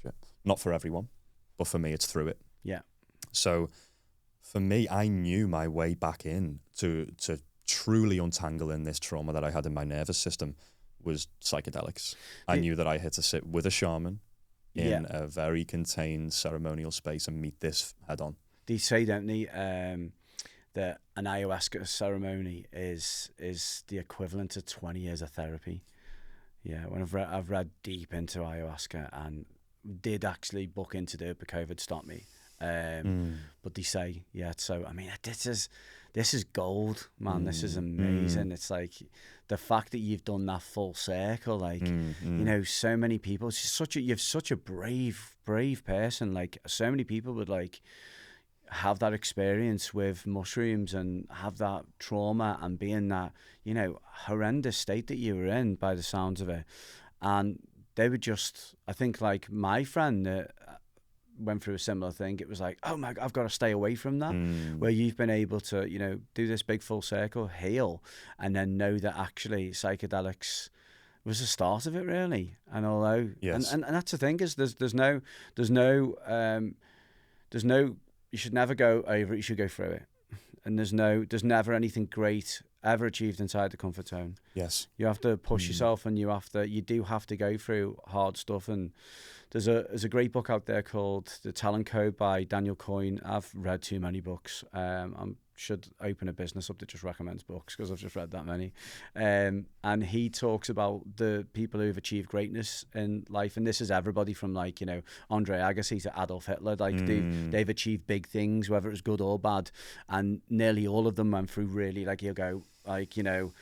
Speaker 2: shit. Not for everyone, but for me, it's through it.
Speaker 1: Yeah.
Speaker 2: So for me, I knew my way back in to truly untangling this trauma that I had in my nervous system was psychedelics. I knew that I had to sit with a shaman in a very contained ceremonial space and meet this head on.
Speaker 1: They say, don't they, that an ayahuasca ceremony is the equivalent to 20 years of therapy. Yeah, when I've read deep into ayahuasca and did actually book in to do it, but COVID stopped me. But they say, so I mean, this is gold, man. This is amazing. It's like the fact that you've done that full circle, like you know, so many people. It's just you're such a brave person. Like so many people would like have that experience with mushrooms and have that trauma and be in that, you know, horrendous state that you were in by the sounds of it. And they would just, I think like my friend went through a similar thing. It was like, oh my God, I've got to stay away from that. Where you've been able to, you know, do this big full circle, heal, and then know that actually psychedelics was the start of it, really. And although, and that's the thing, is there's no, you should never go over it, you should go through it. And there's never anything great ever achieved inside the comfort zone.
Speaker 2: Yes.
Speaker 1: You have to push yourself, and you do have to go through hard stuff. And there's a great book out there called The Talent Code by Daniel Coyne. I've read too many books. I should open a business up that just recommends books because I've just read that many. And he talks about the people who've achieved greatness in life. And this is everybody from, like, you know, Andre Agassi to Adolf Hitler. Like they've achieved big things, whether it was good or bad. And nearly all of them went through really, like, he'll go, like, you know,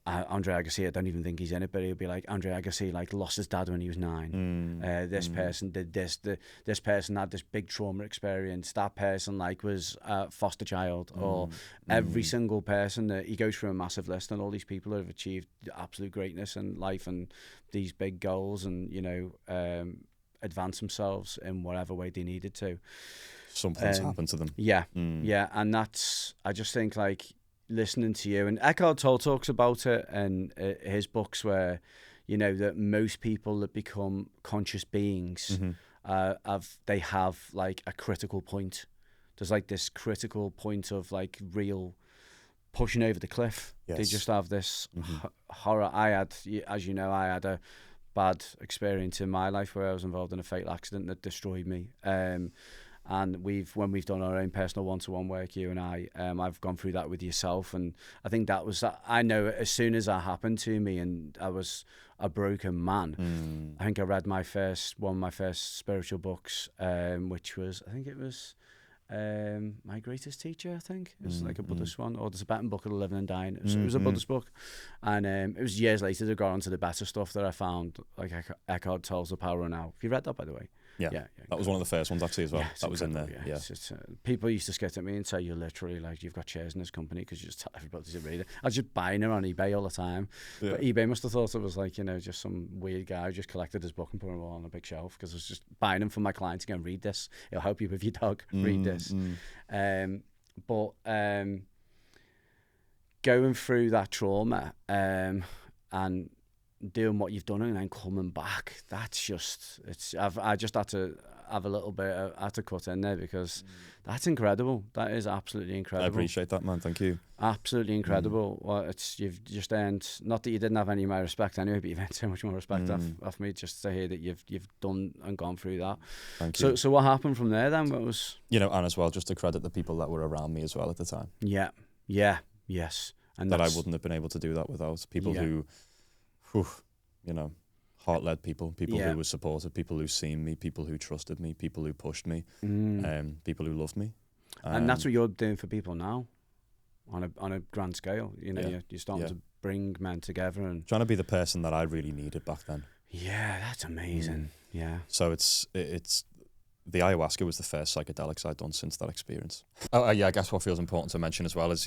Speaker 1: Andre Agassi, I don't even think he's in it, but he'll be like, Andre Agassi, like, lost his dad when he was 9. This person did this. This person had this big trauma experience. That person, like, was a foster child. Or every single person that he goes through a massive list, and all these people have achieved absolute greatness in life and these big goals, and, you know, advance themselves in whatever way they needed to.
Speaker 2: Something's happened to them.
Speaker 1: Yeah, yeah, and that's, I just think, like, listening to you, and Eckhart Tolle talks about it in his books, where, you know, that most people that become conscious beings they have like a critical point. There's like this critical point of like real pushing over the cliff. They just have this horror. I had, as you know, I had a bad experience in my life where I was involved in a fatal accident that destroyed me. And when we've done our own personal one-to-one work, you and I've gone through that with yourself. And I think that was, I know as soon as that happened to me and I was a broken man, I think I read one of my first spiritual books, which was, I think it was My Greatest Teacher, I think. It was like a Buddhist one, or the Tibetan Book of the Living and Dying. It was a Buddhist book. And it was years later that got onto the better stuff that I found, like Eckhart Tolle's The Power of Now. Have you read that, by the way?
Speaker 2: Yeah, that was one of the first ones actually as well. That was in there. Yeah.
Speaker 1: It's people used to skit at me and say, you're literally like, you've got shares in this company because you just tell everybody to read it. I was just buying it on eBay all the time. Yeah. But eBay must have thought it was like, you know, just some weird guy who just collected his book and put them all on a big shelf, because I was just buying them for my client to go and read this. It'll help you with your dog. Read this. But going through that trauma, and doing what you've done and then coming back, that's just, I just had to have a little bit, I had to cut in there because that's incredible. That is absolutely incredible.
Speaker 2: I appreciate that, man. Thank you.
Speaker 1: Absolutely incredible. Well, you've just earned, not that you didn't have any of my respect anyway, but you've earned so much more respect off me just to hear that you've done and gone through that.
Speaker 2: Thank you.
Speaker 1: So what happened from there then? What was,
Speaker 2: and as well, just to credit the people that were around me as well at the time.
Speaker 1: Yes. And
Speaker 2: that I wouldn't have been able to do that without people who, heart-led people who were supportive, people who seen me, people who trusted me, people who pushed me, people who loved me.
Speaker 1: And that's what you're doing for people now, on a grand scale. You're starting to bring men together and
Speaker 2: trying to be the person that I really needed back then.
Speaker 1: Yeah, that's amazing. Yeah.
Speaker 2: So it's the ayahuasca was the first psychedelics I'd done since that experience. I guess what feels important to mention as well is,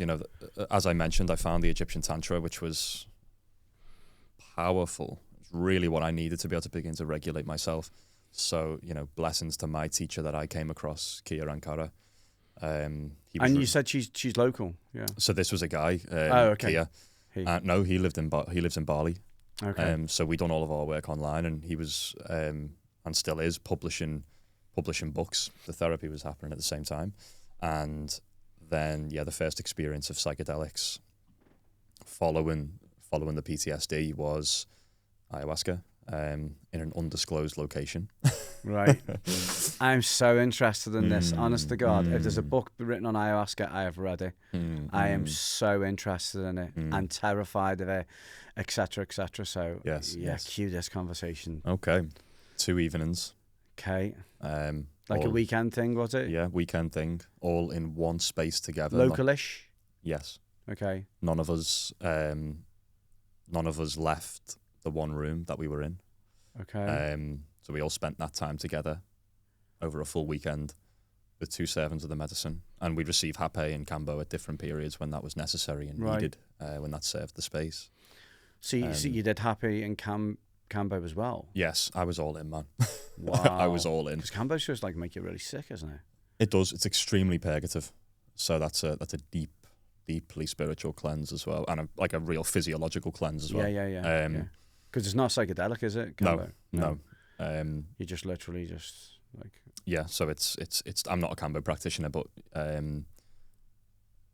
Speaker 2: as I mentioned, I found the Egyptian Tantra, which was powerful. It's really what I needed to be able to begin to regulate myself. So, blessings to my teacher that I came across, Kia Ankara.
Speaker 1: And you said she's local, yeah.
Speaker 2: So this was a guy, Kia. No, he lives in Bali.
Speaker 1: Okay.
Speaker 2: So we done all of our work online, and he was and still is publishing books. The therapy was happening at the same time, and then the first experience of psychedelics following the PTSD was ayahuasca in an undisclosed location.
Speaker 1: Right. I'm so interested in this, honest to God. If there's a book written on ayahuasca, I have read it. I am so interested in it and terrified of it, etc., etc. So
Speaker 2: yes.
Speaker 1: Cue this conversation.
Speaker 2: Okay. 2 evenings.
Speaker 1: Okay. Like a weekend thing, was it?
Speaker 2: Yeah, weekend thing, all in one space together.
Speaker 1: Localish?
Speaker 2: Yes.
Speaker 1: Okay.
Speaker 2: None of us left the one room that we were in.
Speaker 1: Okay.
Speaker 2: So we all spent that time together over a full weekend with 2 servings of the medicine, and we'd receive hape and kambo at different periods when that was necessary and needed, when that served the space.
Speaker 1: So you did hape and kambo as well?
Speaker 2: Yes, I was all in, man.
Speaker 1: Wow.
Speaker 2: I was all in.
Speaker 1: Because kambo's just like make you really sick, isn't it?
Speaker 2: It does. It's extremely purgative. So that's a deeply spiritual cleanse as well, and a real physiological cleanse as well.
Speaker 1: Yeah. Because it's not psychedelic, is it? Kambo?
Speaker 2: No.
Speaker 1: You just literally just like.
Speaker 2: Yeah. So it's. I'm not a kambo practitioner, but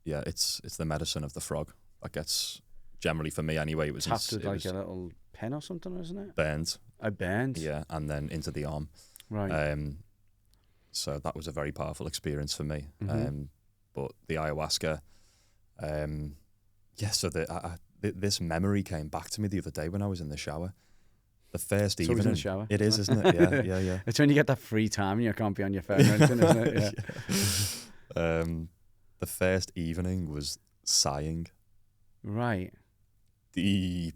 Speaker 2: it's the medicine of the frog that gets, generally for me anyway. It was
Speaker 1: tapped with like a little pen or something, isn't it?
Speaker 2: Burned.
Speaker 1: I burned.
Speaker 2: Yeah, and then into the arm.
Speaker 1: Right.
Speaker 2: So that was a very powerful experience for me. But the ayahuasca, so this memory came back to me the other day when I was in the shower. The first evening.
Speaker 1: It's always in the shower.
Speaker 2: It is, isn't it? Yeah.
Speaker 1: It's when you get that free time and you can't be on your phone or anything, isn't it? Yeah.
Speaker 2: The first evening was sighing.
Speaker 1: Right.
Speaker 2: Deep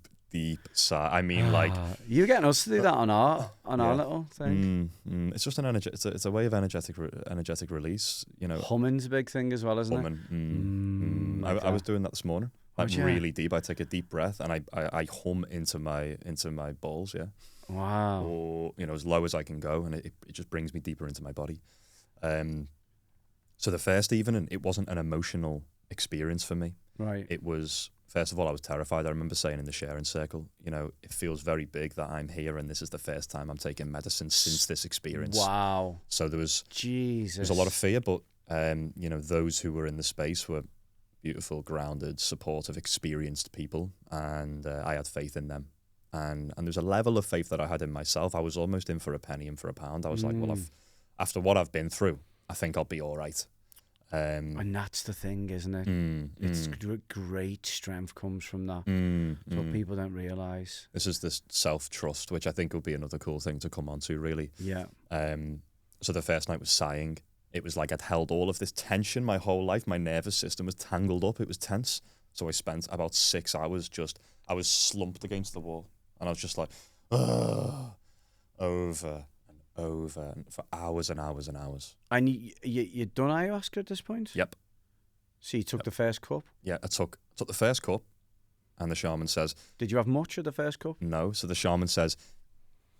Speaker 2: sigh. I mean,
Speaker 1: you getting us to do that on our little thing.
Speaker 2: It's just it's a way of energetic release.
Speaker 1: Humming's a big thing as well, isn't
Speaker 2: it? I was doing that this morning. Really deep. I take a deep breath and I hum into my balls. Yeah.
Speaker 1: Wow.
Speaker 2: Or as low as I can go, and it just brings me deeper into my body. So the first evening, it wasn't an emotional experience for me.
Speaker 1: Right.
Speaker 2: It was. First of all, I was terrified. I remember saying in the sharing circle, it feels very big that I'm here and this is the first time I'm taking medicine since this experience.
Speaker 1: Wow.
Speaker 2: So there was
Speaker 1: a
Speaker 2: lot of fear, but those who were in the space were beautiful, grounded, supportive, experienced people, and I had faith in them. And there's a level of faith that I had in myself. I was almost in for a penny and for a pound. I was like, well, after what I've been through, I think I'll be all right.
Speaker 1: And that's the thing, isn't it? It's great strength comes from that. It's what people don't realise.
Speaker 2: This is this self-trust, which I think will be another cool thing to come on to, really.
Speaker 1: Yeah.
Speaker 2: So the first night was sighing. It was like I'd held all of this tension my whole life. My nervous system was tangled up. It was tense. So I spent about 6 hours I was slumped against the wall. And I was just like, over and for hours and hours and hours.
Speaker 1: And you'd done ayahuasca at this point?
Speaker 2: Yep.
Speaker 1: So you took the first cup?
Speaker 2: Yeah, I took the first cup, and the shaman says...
Speaker 1: Did you have much of the first cup?
Speaker 2: No, so the shaman says,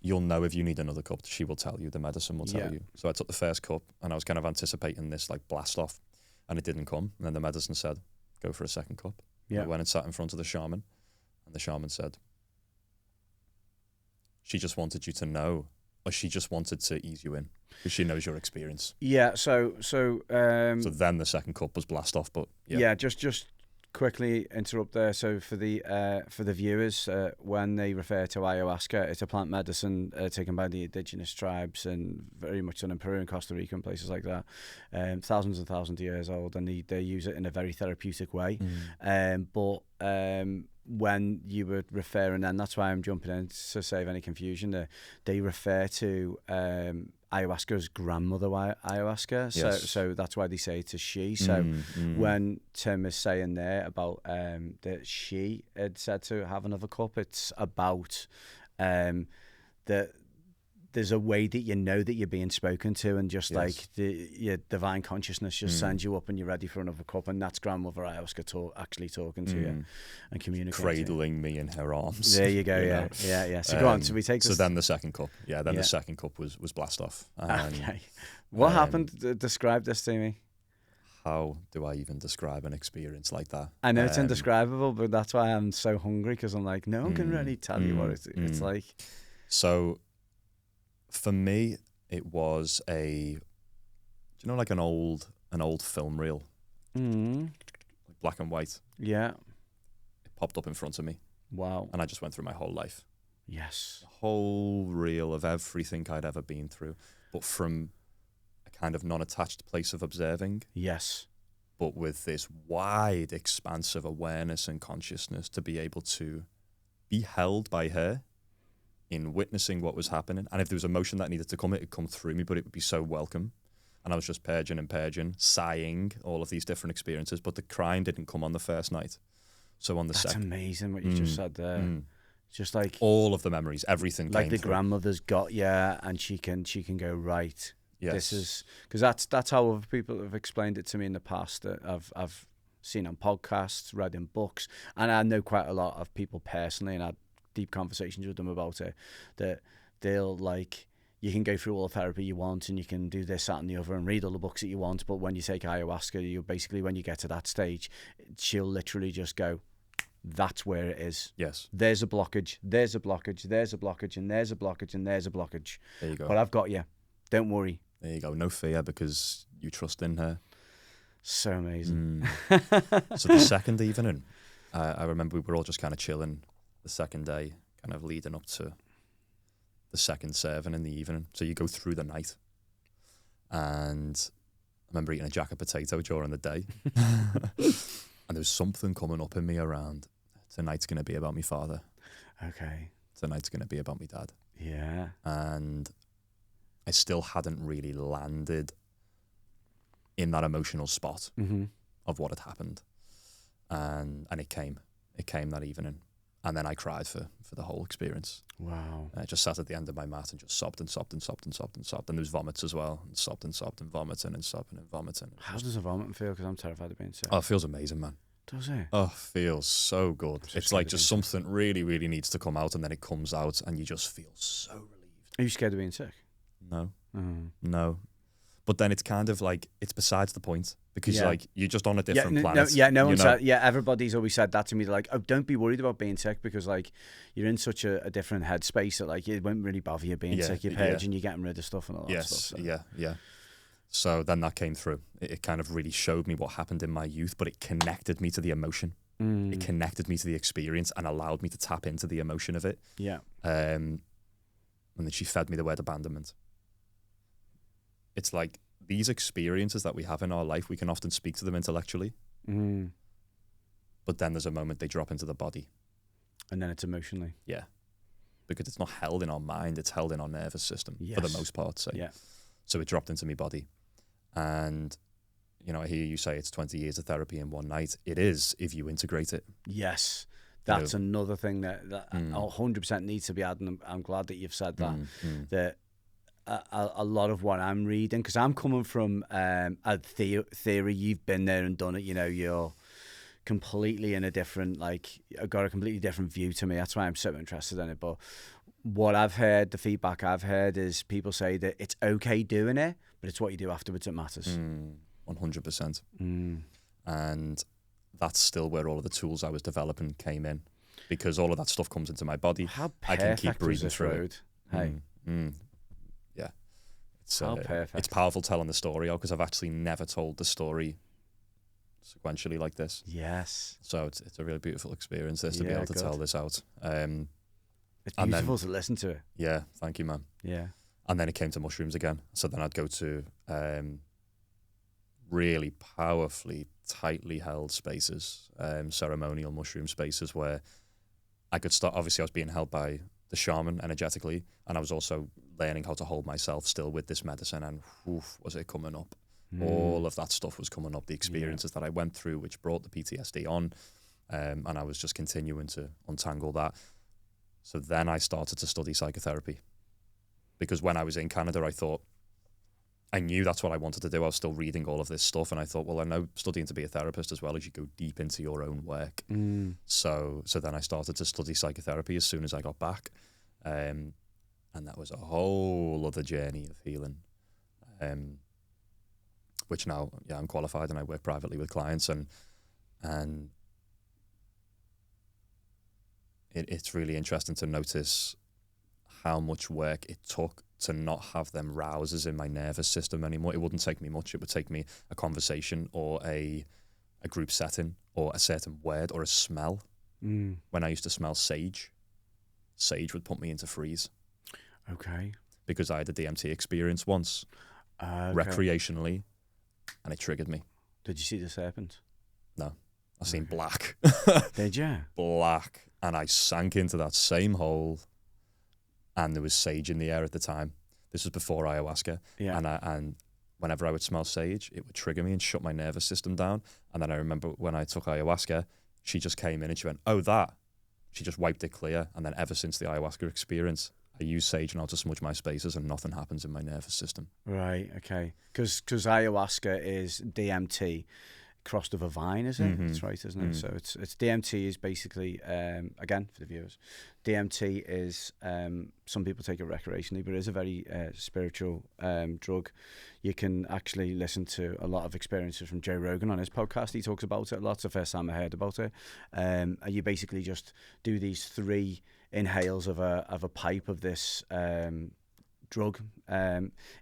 Speaker 2: you'll know if you need another cup. She will tell you, the medicine will tell you. So I took the first cup, and I was kind of anticipating this like blast off, and it didn't come. And then the medicine said, go for a second cup.
Speaker 1: Yeah.
Speaker 2: I went and sat in front of the shaman, and the shaman said, she just wanted you to know, or she just wanted to ease you in because she knows your experience?
Speaker 1: Yeah. So
Speaker 2: then the second cup was blast off, but
Speaker 1: yeah. Just quickly interrupt there. So for the viewers, when they refer to ayahuasca, it's a plant medicine taken by the indigenous tribes and very much done in Peru and Costa Rica and places like that. Thousands and thousands of years old, and they use it in a very therapeutic way. But when you were referring, and that's why I'm jumping in to save any confusion, they refer to ayahuasca's grandmother ayahuasca.
Speaker 2: Yes.
Speaker 1: So that's why they say it's a she. So when Tim is saying there about that she had said to have another cup, it's about that there's a way that you know that you're being spoken to, and just like your divine consciousness just sends you up and you're ready for another cup, and that's grandmother ayahuasca actually talking to you and communicating.
Speaker 2: Cradling me in her arms.
Speaker 1: There you go, yeah. So go on, so we take this.
Speaker 2: So then the second cup, the second cup was blast off.
Speaker 1: Okay. What happened? Describe this to me.
Speaker 2: How do I even describe an experience like that?
Speaker 1: I know it's indescribable, but that's why I'm so hungry, because I'm like, no one can really tell you what it's like.
Speaker 2: So for me, it was like an old film reel, like black and white.
Speaker 1: Yeah.
Speaker 2: It popped up in front of me.
Speaker 1: Wow.
Speaker 2: And I just went through my whole life.
Speaker 1: Yes.
Speaker 2: The whole reel of everything I'd ever been through, but from a kind of non-attached place of observing.
Speaker 1: Yes.
Speaker 2: But with this wide expanse of awareness and consciousness to be able to be held by her in witnessing what was happening. And if there was emotion that needed to come, it would come through me, but it would be so welcome. And I was just purging, sighing, all of these different experiences. But the crying didn't come on the first night. So on the second.
Speaker 1: That's amazing what you just said there. Just like
Speaker 2: all of the memories, everything
Speaker 1: like
Speaker 2: came
Speaker 1: the
Speaker 2: through.
Speaker 1: Grandmother's got you, and she can go, right.
Speaker 2: Yes.
Speaker 1: This is because that's how other people have explained it to me in the past. That I've seen on podcasts, read in books, and I know quite a lot of people personally, and had deep conversations with them about it, that they'll like, you can go through all the therapy you want, and you can do this, that and the other, and read all the books that you want, but when you take ayahuasca, you basically, when you get to that stage, she'll literally just go, that's where it is.
Speaker 2: Yes.
Speaker 1: There's a blockage, there's a blockage, there's a blockage, and there's a blockage, and there's a blockage.
Speaker 2: There you go.
Speaker 1: But I've got you. Don't worry.
Speaker 2: There you go. No fear, because you trust in her.
Speaker 1: So amazing.
Speaker 2: So the second evening, I remember we were all just kind of chilling the second day, kind of leading up to the second serving in the evening. So you go through the night, and I remember eating a jacket potato during the day, and there was something coming up in me around, tonight's going to be about my father.
Speaker 1: Okay.
Speaker 2: Tonight's going to be about my dad.
Speaker 1: Yeah.
Speaker 2: And I still hadn't really landed in that emotional spot of what had happened. And it came that evening. And then I cried for the whole experience.
Speaker 1: Wow.
Speaker 2: I just sat at the end of my mat and just sobbed and sobbed and sobbed and sobbed and sobbed. And there was vomits as well. And sobbed and sobbed and vomiting and sobbing and vomiting.
Speaker 1: How does a vomit feel? Because I'm terrified of being sick.
Speaker 2: Oh, it feels amazing, man.
Speaker 1: Does it?
Speaker 2: Oh, feels so good. It's like just something really, really needs to come out, and then it comes out and you just feel so relieved.
Speaker 1: Are you scared of being sick?
Speaker 2: No. No. But then it's kind of like, it's besides the point, because like you're just on a different planet.
Speaker 1: No one said, everybody's always said that to me. They're like, oh, don't be worried about being sick, because like you're in such a different headspace that like it won't really bother you being sick. You're purging, you're getting rid of stuff and all that stuff. So.
Speaker 2: Yeah. So then that came through. It kind of really showed me what happened in my youth, but it connected me to the emotion. It connected me to the experience and allowed me to tap into the emotion of it.
Speaker 1: Yeah.
Speaker 2: And then she fed me the word abandonment. It's like these experiences that we have in our life, we can often speak to them intellectually. But then there's a moment they drop into the body.
Speaker 1: And then it's emotionally.
Speaker 2: Yeah. Because it's not held in our mind, it's held in our nervous system for the most part. So it dropped into my body. And, you know, I hear you say it's 20 years of therapy in one night. It is, if you integrate it.
Speaker 1: Yes. That's another thing that 100% needs to be added. And I'm glad that you've said that. That a lot of what I'm reading, because I'm coming from a theory, you've been there and done it, you know, you're completely in a different, like, I've got a completely different view to me. That's why I'm so interested in it. But what I've heard, the feedback I've heard is people say that it's okay doing it, but it's what you do afterwards that matters.
Speaker 2: 100%. And that's still where all of the tools I was developing came in. because all of that stuff comes into my body.
Speaker 1: How
Speaker 2: I can keep
Speaker 1: perfect was
Speaker 2: breathing
Speaker 1: this
Speaker 2: through
Speaker 1: road? Hey,
Speaker 2: Yeah.
Speaker 1: how perfect.
Speaker 2: It's powerful telling the story because I've actually never told the story sequentially like this.
Speaker 1: Yes.
Speaker 2: So it's a really beautiful experience to be
Speaker 1: Yeah,
Speaker 2: able to
Speaker 1: good.
Speaker 2: tell this out.
Speaker 1: It's
Speaker 2: and
Speaker 1: beautiful
Speaker 2: then-
Speaker 1: to listen to it.
Speaker 2: Yeah, thank you, man.
Speaker 1: Yeah.
Speaker 2: And then it came to mushrooms again. So then I'd go to really powerfully, tightly held spaces, ceremonial mushroom spaces where I could start. Obviously, I was being held by the shaman energetically, and I was also learning how to hold myself still with this medicine. And was it coming up? All of that stuff was coming up. The experiences that I went through, which brought the PTSD on, and I was just continuing to untangle that. So then I started to study psychotherapy, because when I was in Canada, I knew that's what I wanted to do. I was still reading all of this stuff, and I thought, well, I know studying to be a therapist as well as you go deep into your own work. So then I started to study psychotherapy as soon as I got back, and that was a whole other journey of healing. Which now, I'm qualified and I work privately with clients, and it's really interesting to notice how much work it took to not have them rouses in my nervous system anymore. It wouldn't take me much. It would take me a conversation or a group setting or a certain word or a smell. When I used to smell sage would put me into freeze.
Speaker 1: Okay.
Speaker 2: Because I had a DMT experience once, recreationally, and it triggered me.
Speaker 1: Did you see the serpent?
Speaker 2: No. I seen black.
Speaker 1: Did you?
Speaker 2: Black. And I sank into that same hole, and there was sage in the air at the time. This was before ayahuasca.
Speaker 1: Yeah.
Speaker 2: And whenever I would smell sage, it would trigger me and shut my nervous system down. And then I remember when I took ayahuasca, she just came in and she went, oh, that. She just wiped it clear. And then ever since the ayahuasca experience, I use sage now to smudge my spaces and nothing happens in my nervous system.
Speaker 1: Right, okay. Because ayahuasca is DMT crossed with a vine, is it? That's right, isn't it? So it's DMT is basically, again, for the viewers, DMT is, some people take it recreationally, but it is a very spiritual drug. You can actually listen to a lot of experiences from Joe Rogan on his podcast. He talks about it a lot. It's the first time I heard about it. And you basically just do these 3 inhales of a pipe of this drug.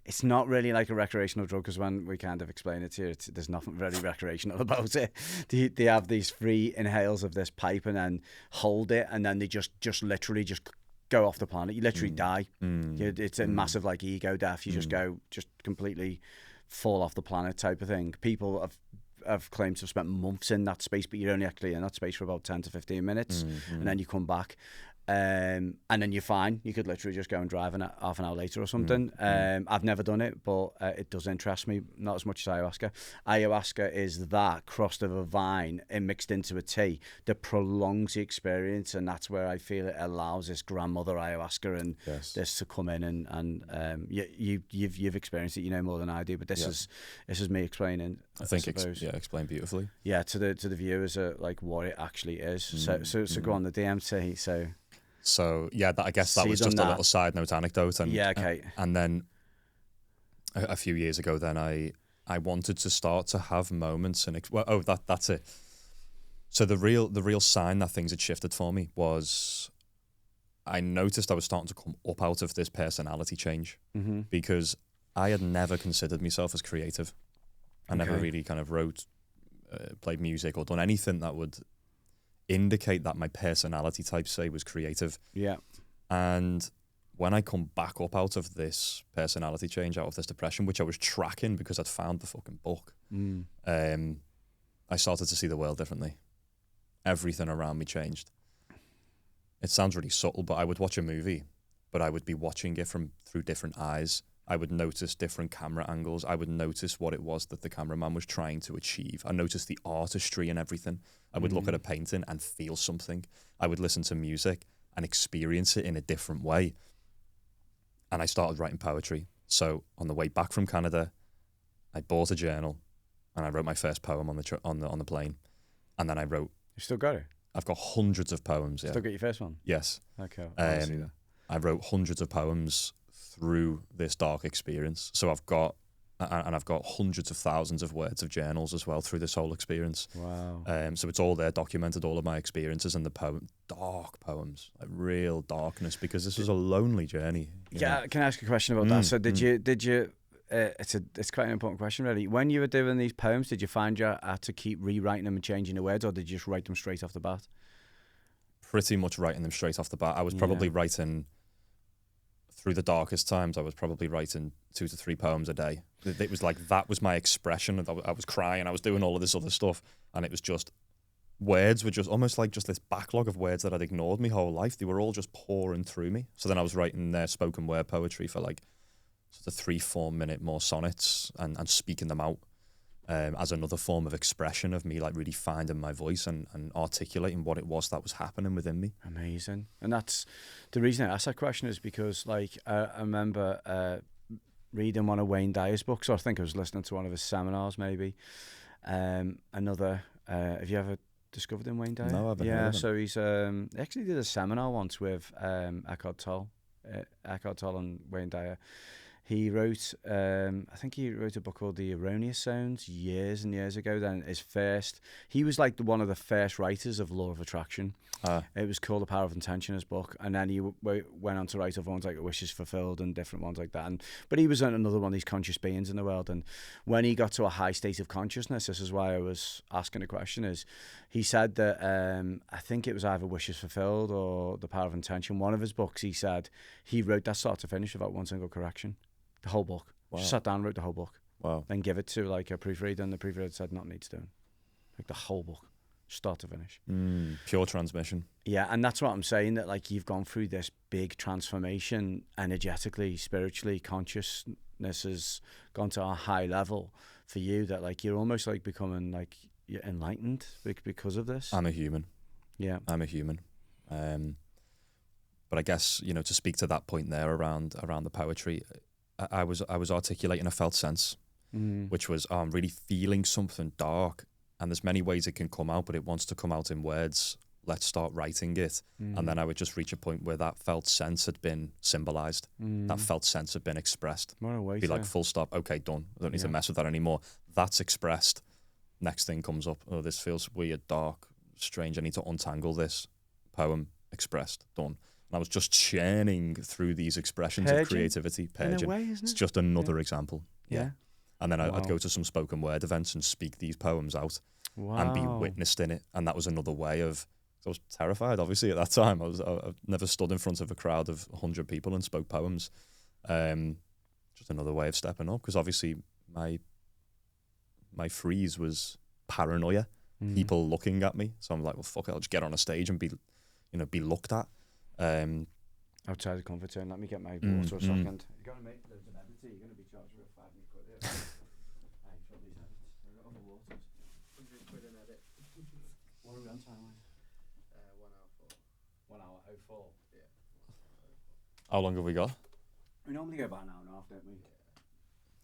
Speaker 1: It's not really like a recreational drug, because when we kind of explain it to you, there's nothing very recreational about it. They have these 3 inhales of this pipe and then hold it, and then they just literally just go off the planet. You literally die. It's a massive like ego death. You just completely fall off the planet type of thing. People have claimed to have spent months in that space, but you're only actually in that space for about 10 to 15 minutes, and then you come back. And then you're fine. You could literally just go and drive half an hour later or something. I've never done it, but it does interest me, not as much as ayahuasca. Ayahuasca is that crossed of a vine and mixed into a tea that prolongs the experience, and that's where I feel it allows this grandmother ayahuasca and this to come in and you've experienced it, you know more than I do, but this is me explaining.
Speaker 2: I think explained beautifully.
Speaker 1: Yeah, to the viewers, like what it actually is. So go on, the DMT.
Speaker 2: So yeah, I guess that was just a little side note anecdote. And
Speaker 1: okay.
Speaker 2: And then a few years ago, then I wanted to start to have moments and that's it. So the real sign that things had shifted for me was I noticed I was starting to come up out of this personality change, because I had never considered myself as creative. I never really kind of wrote, played music, or done anything that would indicate that my personality type, say, was creative. Yeah. And when I come back up out of this personality change, out of this depression, which I was tracking because I'd found the fucking book, I started to see the world differently. Everything around me changed. It sounds really subtle, but I would watch a movie, but I would be watching it through different eyes. I would notice different camera angles. I would notice what it was that the cameraman was trying to achieve. I noticed the artistry and everything. I would look at a painting and feel something. I would listen to music and experience it in a different way. And I started writing poetry. So on the way back from Canada, I bought a journal and I wrote my first poem on the plane. And then I wrote...
Speaker 1: You still got it?
Speaker 2: I've got hundreds of poems.
Speaker 1: Still got your first one?
Speaker 2: Yes.
Speaker 1: Okay. I'll see that.
Speaker 2: I wrote hundreds of poems through this dark experience. So I've got And I've got hundreds of thousands of words of journals as well through this whole experience.
Speaker 1: Wow.
Speaker 2: So it's all there, documented, all of my experiences, and the dark poems, like real darkness, because this was a lonely journey.
Speaker 1: Yeah, can I ask a question about that? So did you? It's quite an important question, really. When you were doing these poems, did you find you had to keep rewriting them and changing the words, or did you just write them straight off the bat?
Speaker 2: Pretty much writing them straight off the bat. I was probably writing, through the darkest times, I was probably writing 2 to 3 poems a day. It was like, that was my expression. I was crying, I was doing all of this other stuff, and it was just, words were just almost like just this backlog of words that I'd ignored my whole life. They were all just pouring through me. So then I was writing spoken word poetry for like sort of 3-4 minute more sonnets and speaking them out as another form of expression of me, like really finding my voice and articulating what it was that was happening within me.
Speaker 1: Amazing. And that's the reason I asked that question, is because like I remember reading one of Wayne Dyer's books, or I think I was listening to one of his seminars maybe. Have you ever discovered him, Wayne Dyer?
Speaker 2: No, I haven't.
Speaker 1: Yeah, so he's actually did a seminar once with Eckhart Tolle and Wayne Dyer. He wrote, I think he wrote a book called The Erroneous Zones years and years ago. Then he was like one of the first writers of Law of Attraction. It was called The Power of Intention, his book. And then he went on to write other ones like Wishes Fulfilled and different ones like that. But he was another one of these conscious beings in the world. And when he got to a high state of consciousness, this is why I was asking the question, is he said that, I think it was either Wishes Fulfilled or The Power of Intention. One of his books, he said, he wrote that start to finish without one single correction. The whole book.
Speaker 2: Wow.
Speaker 1: Just sat down, wrote the whole book.
Speaker 2: Wow.
Speaker 1: Then give it to like a proofreader, and the proofreader said nothing needs doing. Like the whole book, start to finish.
Speaker 2: Pure transmission.
Speaker 1: Yeah, and that's what I'm saying, that like you've gone through this big transformation energetically, spiritually, consciousness has gone to a high level for you, that like you're almost like becoming like you're enlightened because of this.
Speaker 2: I'm a human.
Speaker 1: Yeah.
Speaker 2: I'm a human. But I guess, to speak to that point there around the poetry, I was articulating a felt sense, which was, I'm really feeling something dark, and there's many ways it can come out, but it wants to come out in words. Let's start writing it. And then I would just reach a point where that felt sense had been symbolized. That felt sense had been expressed.
Speaker 1: What a way
Speaker 2: Be like, full stop. Okay, done. I don't need to mess with that anymore. That's expressed. Next thing comes up. Oh, this feels weird, dark, strange. I need to untangle this. Poem expressed. Done. And I was just churning through these expressions of creativity. Purging.
Speaker 1: In a way, isn't it?
Speaker 2: It's just another example.
Speaker 1: Yeah.
Speaker 2: And then I'd go to some spoken word events and speak these poems out and be witnessed in it. And that was another way of, I was terrified, obviously, at that time. I've never stood in front of a crowd of 100 people and spoke poems. Just another way of stepping up, because obviously my freeze was paranoia, people looking at me. So I'm like, well, fuck it, I'll just get on a stage and be looked at.
Speaker 1: Outside the comfort zone. Let me get my water a second. You're going to make loads of edits. You're going to be charged with £5 here. Hey, for these edits. I've got other waters. £100 an edit. What are we on time? 1 hour 4. 1 hour 04. Yeah.
Speaker 2: How long have we got?
Speaker 1: We normally go about an hour and a half, don't we?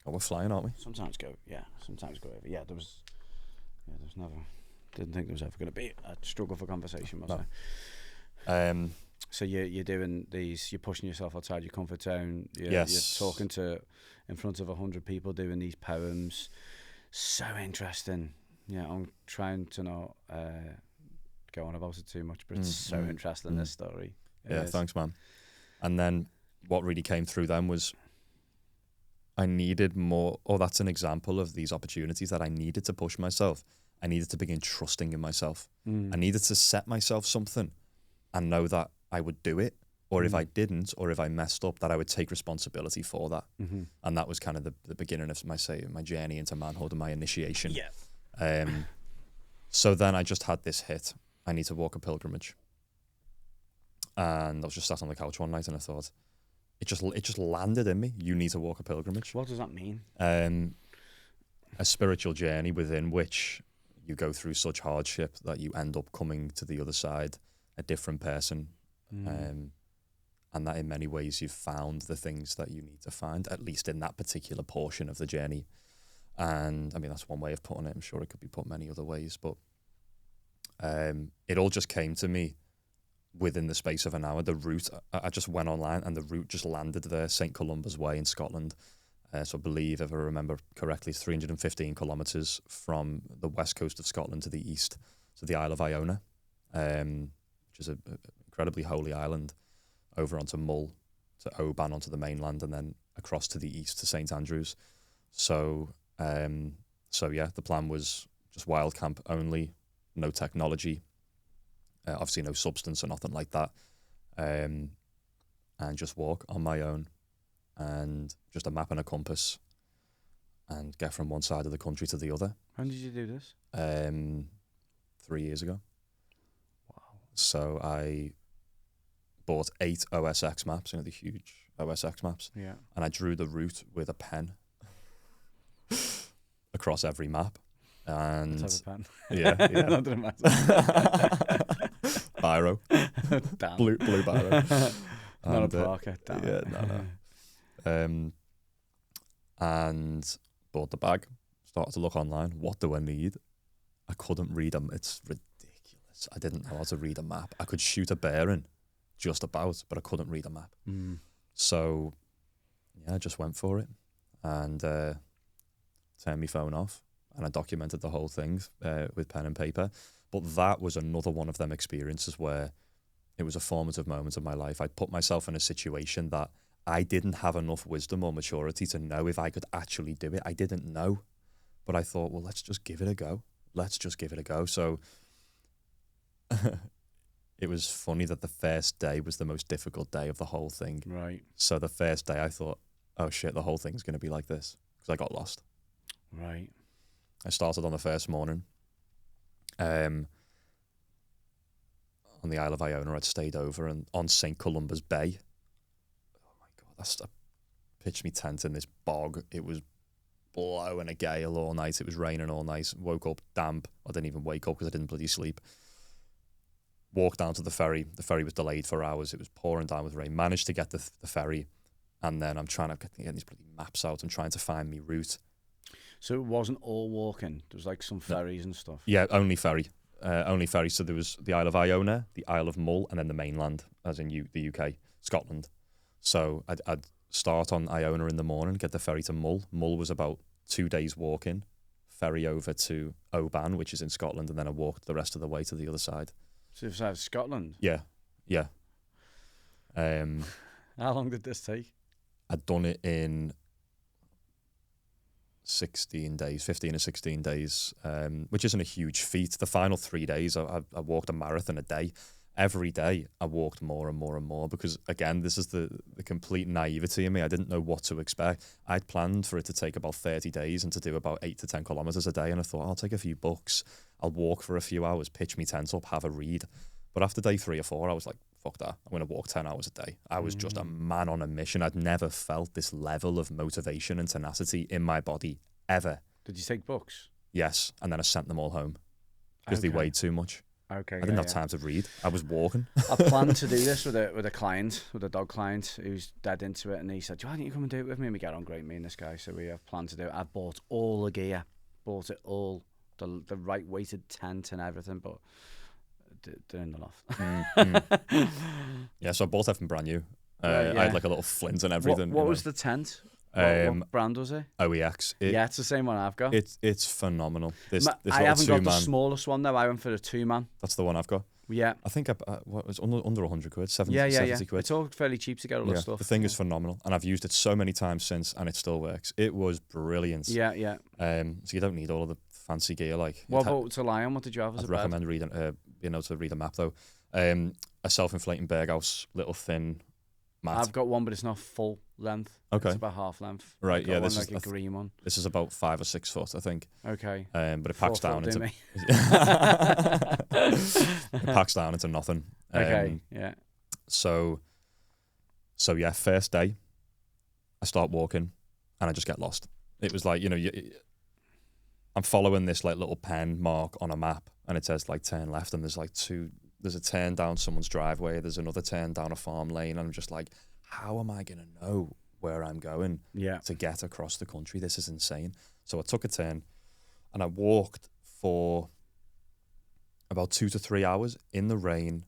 Speaker 2: Oh, we're flying, aren't we?
Speaker 1: Sometimes go over. Yeah, there was never. Didn't think there was ever going to be a struggle for conversation, was there? So you're doing these, you're pushing yourself outside your comfort zone. You're talking in front of 100 people, doing these poems. So interesting. Yeah, I'm trying to not go on about it too much, but it's so interesting, this story.
Speaker 2: Thanks, man. And then what really came through then was I needed more. Oh, that's an example of these opportunities that I needed to push myself. I needed to begin trusting in myself. I needed to set myself something and know that I would do it, or if I didn't, or if I messed up, that I would take responsibility for that. And that was kind of the beginning of my journey into manhood and my initiation. Yeah. So then I just had this hit. I need to walk a pilgrimage. And I was just sat on the couch one night and I thought, it just landed in me. You need to walk a pilgrimage.
Speaker 1: What does that mean?
Speaker 2: A spiritual journey within which you go through such hardship that you end up coming to the other side a different person. And that in many ways you've found the things that you need to find, at least in that particular portion of the journey. And I mean, that's one way of putting it. I'm sure it could be put many other ways, but it all just came to me within the space of an hour. The route, I just went online and the route just landed there, St. Columba's Way in Scotland. So I believe, if I remember correctly, 315 kilometres from the west coast of Scotland to the east, to the Isle of Iona, which is an incredibly holy island, over onto Mull, to Oban, onto the mainland, and then across to the east to St Andrews. So yeah, the plan was just wild camp only, no technology, obviously no substance or nothing like that, and just walk on my own, and just a map and a compass, and get from one side of the country to the other.
Speaker 1: When did you do this?
Speaker 2: 3 years ago.
Speaker 1: Wow.
Speaker 2: So I bought 8 OSX maps, the huge OSX maps,
Speaker 1: Yeah.
Speaker 2: and I drew the route with a pen across every map. And
Speaker 1: Let's have a pen.
Speaker 2: yeah.
Speaker 1: That didn't matter.
Speaker 2: Biro.
Speaker 1: Damn.
Speaker 2: Blue biro.
Speaker 1: Not
Speaker 2: And,
Speaker 1: a Parker. Damn.
Speaker 2: yeah, no. And bought the bag, started to look online. What do I need? I couldn't read them. It's ridiculous. I didn't know how to read a map. I could shoot a bearing just about, but I couldn't read a map.
Speaker 1: Mm.
Speaker 2: So yeah, I just went for it, and turned my phone off, and I documented the whole thing with pen and paper. But that was another one of them experiences where it was a formative moment of my life. I put myself in a situation that I didn't have enough wisdom or maturity to know if I could actually do it. I didn't know, but I thought, well, let's just give it a go. So it was funny that the first day was the most difficult day of the whole thing.
Speaker 1: Right.
Speaker 2: So the first day I thought, oh shit, the whole thing's going to be like this, because I got lost.
Speaker 1: Right.
Speaker 2: I started on the first morning. On the Isle of Iona, I'd stayed over, and on St Columba's Bay. Oh my God, I pitched me tent in this bog. It was blowing a gale all night. It was raining all night. Woke up damp. I didn't even wake up because I didn't bloody sleep. Walked down to the ferry. The ferry was delayed for hours. It was pouring down with rain. Managed to get the ferry, and then I'm trying to get these bloody maps out and trying to find my route.
Speaker 1: So it wasn't all walking. There was like some ferries and stuff.
Speaker 2: Yeah, only ferry. So there was the Isle of Iona, the Isle of Mull, and then the mainland, as in the UK, Scotland. So I'd start on Iona in the morning, get the ferry to Mull. Mull was about 2 days walking, ferry over to Oban, which is in Scotland, and then I walked the rest of the way to the other side.
Speaker 1: So it's out of Scotland?
Speaker 2: Yeah.
Speaker 1: How long did this take?
Speaker 2: I'd done it in 15 or 16 days, which isn't a huge feat. The final 3 days, I walked a marathon a day. Every day, I walked more and more and more because, again, this is the complete naivety in me. I didn't know what to expect. I'd planned for it to take about 30 days and to do about 8 to 10 kilometres a day, and I thought, I'll take a few books, I'll walk for a few hours, pitch me tent up, have a read. But after day 3 or 4, I was like, fuck that. I'm going to walk 10 hours a day. I was just a man on a mission. I'd never felt this level of motivation and tenacity in my body, ever.
Speaker 1: Did you take books?
Speaker 2: Yes, and then I sent them all home because they weighed too much.
Speaker 1: Okay.
Speaker 2: I didn't have time to read. I was walking.
Speaker 1: I planned to do this with a client, with a dog client who's dead into it, and he said, why don't you come and do it with me? And we get on great, me and this guy, so we have planned to do it. I bought all the gear, bought it all, the right weighted tent and everything, but they're in the loft.
Speaker 2: Yeah, so I bought everything brand new.
Speaker 1: Right, yeah.
Speaker 2: I had like a little flint and everything.
Speaker 1: What was the tent? What brand was it?
Speaker 2: OEX.
Speaker 1: Yeah, it's the same one I've got.
Speaker 2: It's phenomenal. This
Speaker 1: I haven't got the
Speaker 2: two-man.
Speaker 1: smallest one though. I went for the 2-man.
Speaker 2: That's the one I've got.
Speaker 1: Yeah.
Speaker 2: I think what was under 100 quid, 70 quid.
Speaker 1: It's all fairly cheap to get all this stuff.
Speaker 2: The thing is phenomenal, and I've used it so many times since, and it still works. It was brilliant.
Speaker 1: Yeah.
Speaker 2: So you don't need all of the fancy gear. Like,
Speaker 1: what about to lie on? What did you have as
Speaker 2: I'd
Speaker 1: a bed?
Speaker 2: recommend reading, being able to read a map though. A self-inflating Berghaus, little thin mat.
Speaker 1: I've got one, but it's not full length.
Speaker 2: Okay.
Speaker 1: It's about half length.
Speaker 2: Right.
Speaker 1: I've got
Speaker 2: Yeah.
Speaker 1: one,
Speaker 2: This is
Speaker 1: like a green one.
Speaker 2: This is about 5 or 6 foot, I think.
Speaker 1: Okay.
Speaker 2: But it packs
Speaker 1: 4
Speaker 2: down
Speaker 1: foot,
Speaker 2: into
Speaker 1: it
Speaker 2: it packs down into nothing.
Speaker 1: Okay. Yeah.
Speaker 2: So yeah, first day, I start walking, and I just get lost. It was like, I'm following this like little pen mark on a map, and it says like turn left, and there's a turn down someone's driveway, there's another turn down a farm lane, and I'm just like, how am I gonna know where I'm going to get across the country? This is insane. So I took a turn, and I walked for about 2 to 3 hours in the rain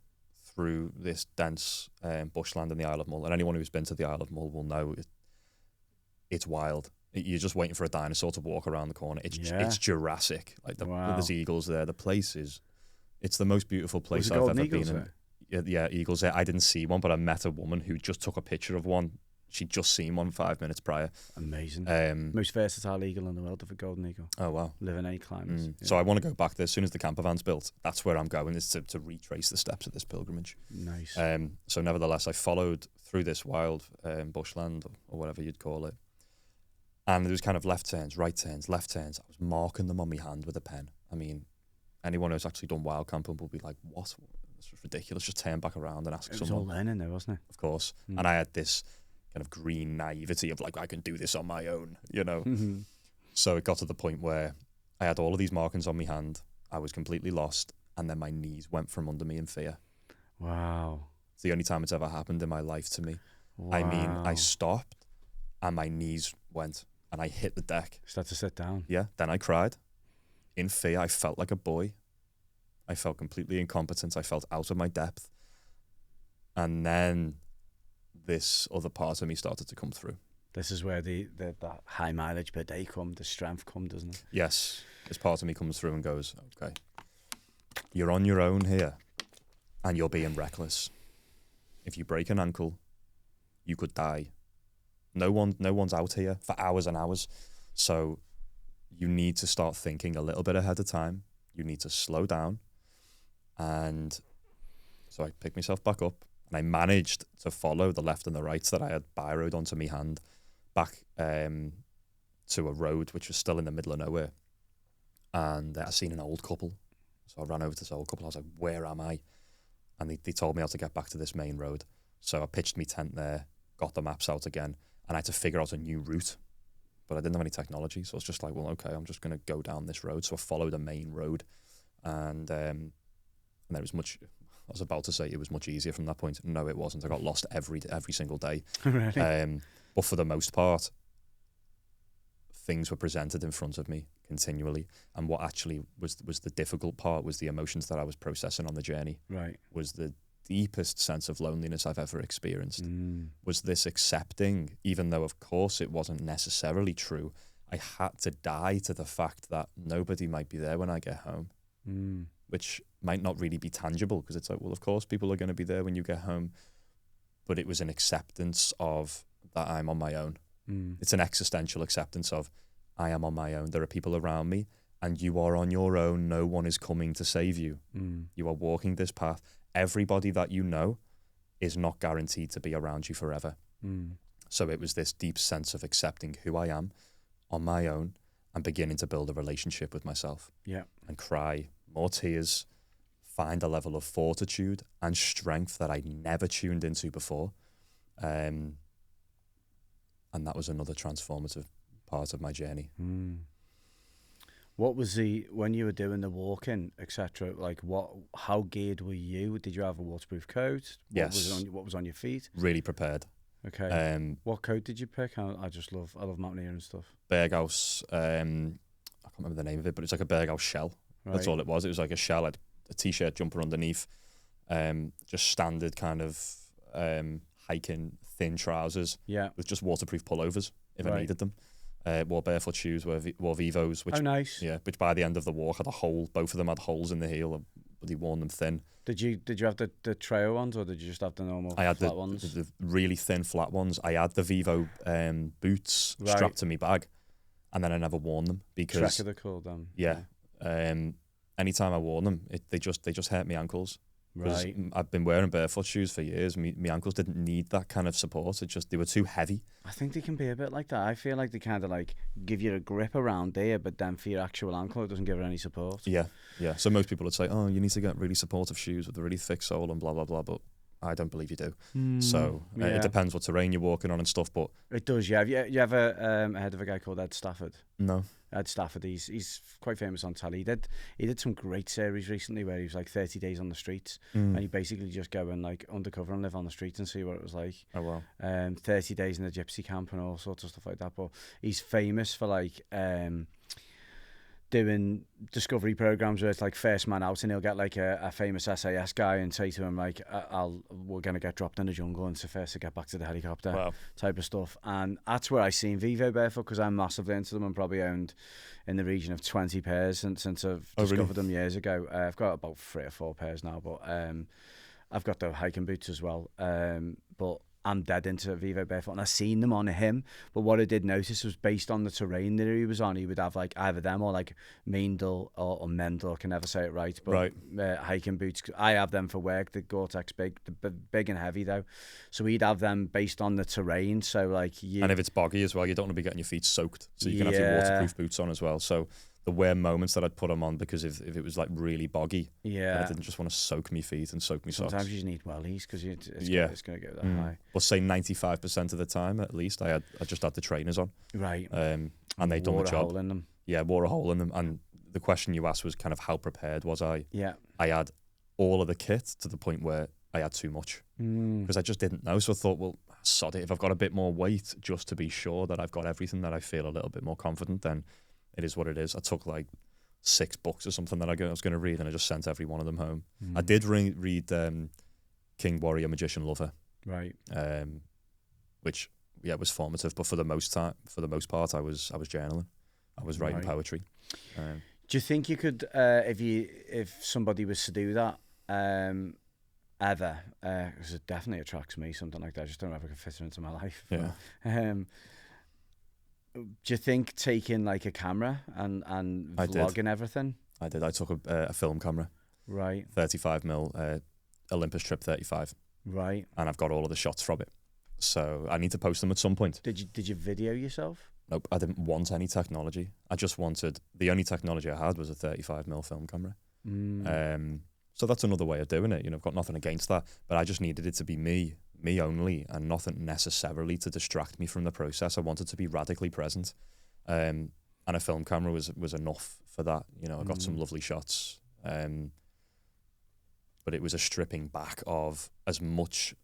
Speaker 2: through this dense bushland in the Isle of Mull. And anyone who's been to the Isle of Mull will know it's wild. You're just waiting for a dinosaur to walk around the corner. It's Jurassic. Like there's eagles there. The place it's the most beautiful place I've ever been in. Yeah, eagles there. I didn't see one, but I met a woman who just took a picture of one. She'd just seen one 5 minutes prior.
Speaker 1: Amazing. Most versatile eagle in the world, of a golden eagle.
Speaker 2: Oh, wow.
Speaker 1: Live in any climate. Yeah.
Speaker 2: So I want to go back there as soon as the camper van's built. That's where I'm going, is to retrace the steps of this pilgrimage.
Speaker 1: Nice.
Speaker 2: So nevertheless, I followed through this wild bushland, or whatever you'd call it. And there was kind of left turns, right turns, left turns. I was marking them on my hand with a pen. I mean, anyone who's actually done wild camping will be like, what? This was ridiculous. Just turn back around and ask someone.
Speaker 1: It was all learning there, wasn't it?
Speaker 2: Of course. And I had this kind of green naivety of like, I can do this on my own, you know? So it got to the point where I had all of these markings on my hand. I was completely lost. And then my knees went from under me in fear.
Speaker 1: Wow.
Speaker 2: It's the only time it's ever happened in my life to me.
Speaker 1: Wow.
Speaker 2: I mean, I stopped and my knees went and I hit the deck.
Speaker 1: Start to sit down.
Speaker 2: Yeah. Then I cried. In fear, I felt like a boy. I felt completely incompetent. I felt out of my depth. And then this other part of me started to come through.
Speaker 1: This is where the high mileage per day come, the strength come, doesn't it?
Speaker 2: Yes. This part of me comes through and goes, okay, you're on your own here and you're being reckless. If you break an ankle, you could die. No one's out here for hours and hours. So you need to start thinking a little bit ahead of time. You need to slow down. And so I picked myself back up and I managed to follow the left and the rights that I had by-road onto my hand back to a road which was still in the middle of nowhere. And I seen an old couple. So I ran over to this old couple. I was like, where am I? And they told me how to get back to this main road. So I pitched my tent there, got the maps out again, and I had to figure out a new route. But I didn't have any technology. So I was just like, well, okay, I'm just going to go down this road. So I followed a main road. And there was much... I was about to say it was much easier from that point. No, it wasn't. I got lost every single day.
Speaker 1: Really?
Speaker 2: But for the most part, things were presented in front of me continually. And what actually was the difficult part was the emotions that I was processing on the journey.
Speaker 1: Right.
Speaker 2: Was the deepest sense of loneliness I've ever experienced. Was this accepting, even though of course it wasn't necessarily true, I had to die to the fact that nobody might be there when I get home. Which might not really be tangible, because it's like, well, of course people are going to be there when you get home. But it was an acceptance of that I'm on my own. It's an existential acceptance of I am on my own. There are people around me and you are on your own. No one is coming to save you. You are walking this path. Everybody that you know is not guaranteed to be around you forever. So it was this deep sense of accepting who I am on my own and beginning to build a relationship with myself.
Speaker 1: Yeah.
Speaker 2: And cry more tears, find a level of fortitude and strength that I never tuned into before. And that was another transformative part of my journey.
Speaker 1: What was when you were doing the walking, etc., like how geared were you? Did you have a waterproof coat?
Speaker 2: Yes.
Speaker 1: What was on your feet?
Speaker 2: Really prepared.
Speaker 1: Okay. What coat did you pick? I love mountaineering and stuff.
Speaker 2: Berghaus, I can't remember the name of it, but it's like a Berghaus shell. Right. That's all it was. It was like a shell, had a t-shirt jumper underneath, just standard kind of hiking thin trousers, with just waterproof pullovers if I needed them. Wore barefoot shoes, wore Vivos, which
Speaker 1: nice.
Speaker 2: Yeah, which by the end of the walk had a hole. Both of them had holes in the heel, but he worn them thin.
Speaker 1: Did you have the trail ones, or did you just have the normal
Speaker 2: I had
Speaker 1: flat ones?
Speaker 2: The really thin flat ones. I had the Vivo boots strapped to my bag, and then I never worn them because
Speaker 1: Trekker they're called them.
Speaker 2: Yeah. Anytime I wore them, they just hurt my ankles.
Speaker 1: Right.
Speaker 2: I've been wearing barefoot shoes for years. My ankles didn't need that kind of support. They were too heavy.
Speaker 1: I think they can be a bit like that. I feel like they kind of like give you a grip around there, but then for your actual ankle, it doesn't give it any support.
Speaker 2: Yeah. So most people would say, oh, you need to get really supportive shoes with a really thick sole and blah, blah, blah. But I don't believe you do. So it depends what terrain you're walking on and stuff. But
Speaker 1: it does, yeah. You ever heard of a guy called Ed Stafford?
Speaker 2: No.
Speaker 1: Ed Stafford, he's quite famous on telly. He did some great series recently where he was like 30 days on the streets, and he basically just go and like undercover and live on the streets and see what it was like.
Speaker 2: Oh wow.
Speaker 1: 30 days in a gypsy camp and all sorts of stuff like that. But he's famous for like doing discovery programs where it's like first man out, and he'll get like a famous SAS guy and say to him like, we're going to get dropped in the jungle and so first to get back to the helicopter.
Speaker 2: Wow.
Speaker 1: Type of stuff. And that's where I seen Vivo Barefoot, because I'm massively into them and probably owned in the region of 20 pairs since I've discovered them years ago. I've got about 3 or 4 pairs now, but I've got the hiking boots as well. But I'm dead into Vivo Barefoot, and I seen them on him. But what I did notice was based on the terrain that he was on, he would have like either them or like Meindl or Mendel, I can never say it right. But hiking boots, I have them for work. The Gore-Tex big and heavy though, so he'd have them based on the terrain. So like,
Speaker 2: and if it's boggy as well, you don't want to be getting your feet soaked, so you can have your waterproof boots on as well. So the rare moments that I'd put them on, because if it was like really boggy, I didn't just want to soak my feet and soak my socks.
Speaker 1: Sometimes you just need wellies because it's going to go that high.
Speaker 2: But say 95% of the time, at least, I just had the trainers on.
Speaker 1: Right.
Speaker 2: And they done the job.
Speaker 1: Wore a hole in them.
Speaker 2: Yeah, wore a hole in them. And the question you asked was kind of how prepared was I?
Speaker 1: Yeah.
Speaker 2: I had all of the kit to the point where I had too much because I just didn't know. So I thought, well, sod it. If I've got a bit more weight, just to be sure that I've got everything, that I feel a little bit more confident, then it is what it is. I took like 6 books or something that I was going to read, and I just sent every one of them home. I did read King, Warrior, Magician, Lover,
Speaker 1: right?
Speaker 2: Which was formative, but for the most part, I was journaling. I was writing poetry.
Speaker 1: Do you think you could, if somebody was to do that, ever? Because it definitely attracts me, something like that. I just don't know if I can fit it into my life.
Speaker 2: Yeah.
Speaker 1: But, do you think taking like a camera and vlogging everything?
Speaker 2: I did. I took a film camera.
Speaker 1: Right.
Speaker 2: 35mm Olympus Trip 35.
Speaker 1: Right.
Speaker 2: And I've got all of the shots from it. So I need to post them at some point.
Speaker 1: Did you video yourself?
Speaker 2: Nope. I didn't want any technology. I just wanted, the only technology I had was a 35mm film camera. So that's another way of doing it. You know, I've got nothing against that, but I just needed it to be me only, and nothing necessarily to distract me from the process. I wanted to be radically present, and a film camera was enough for that. You know, I got some lovely shots, but it was a stripping back of as much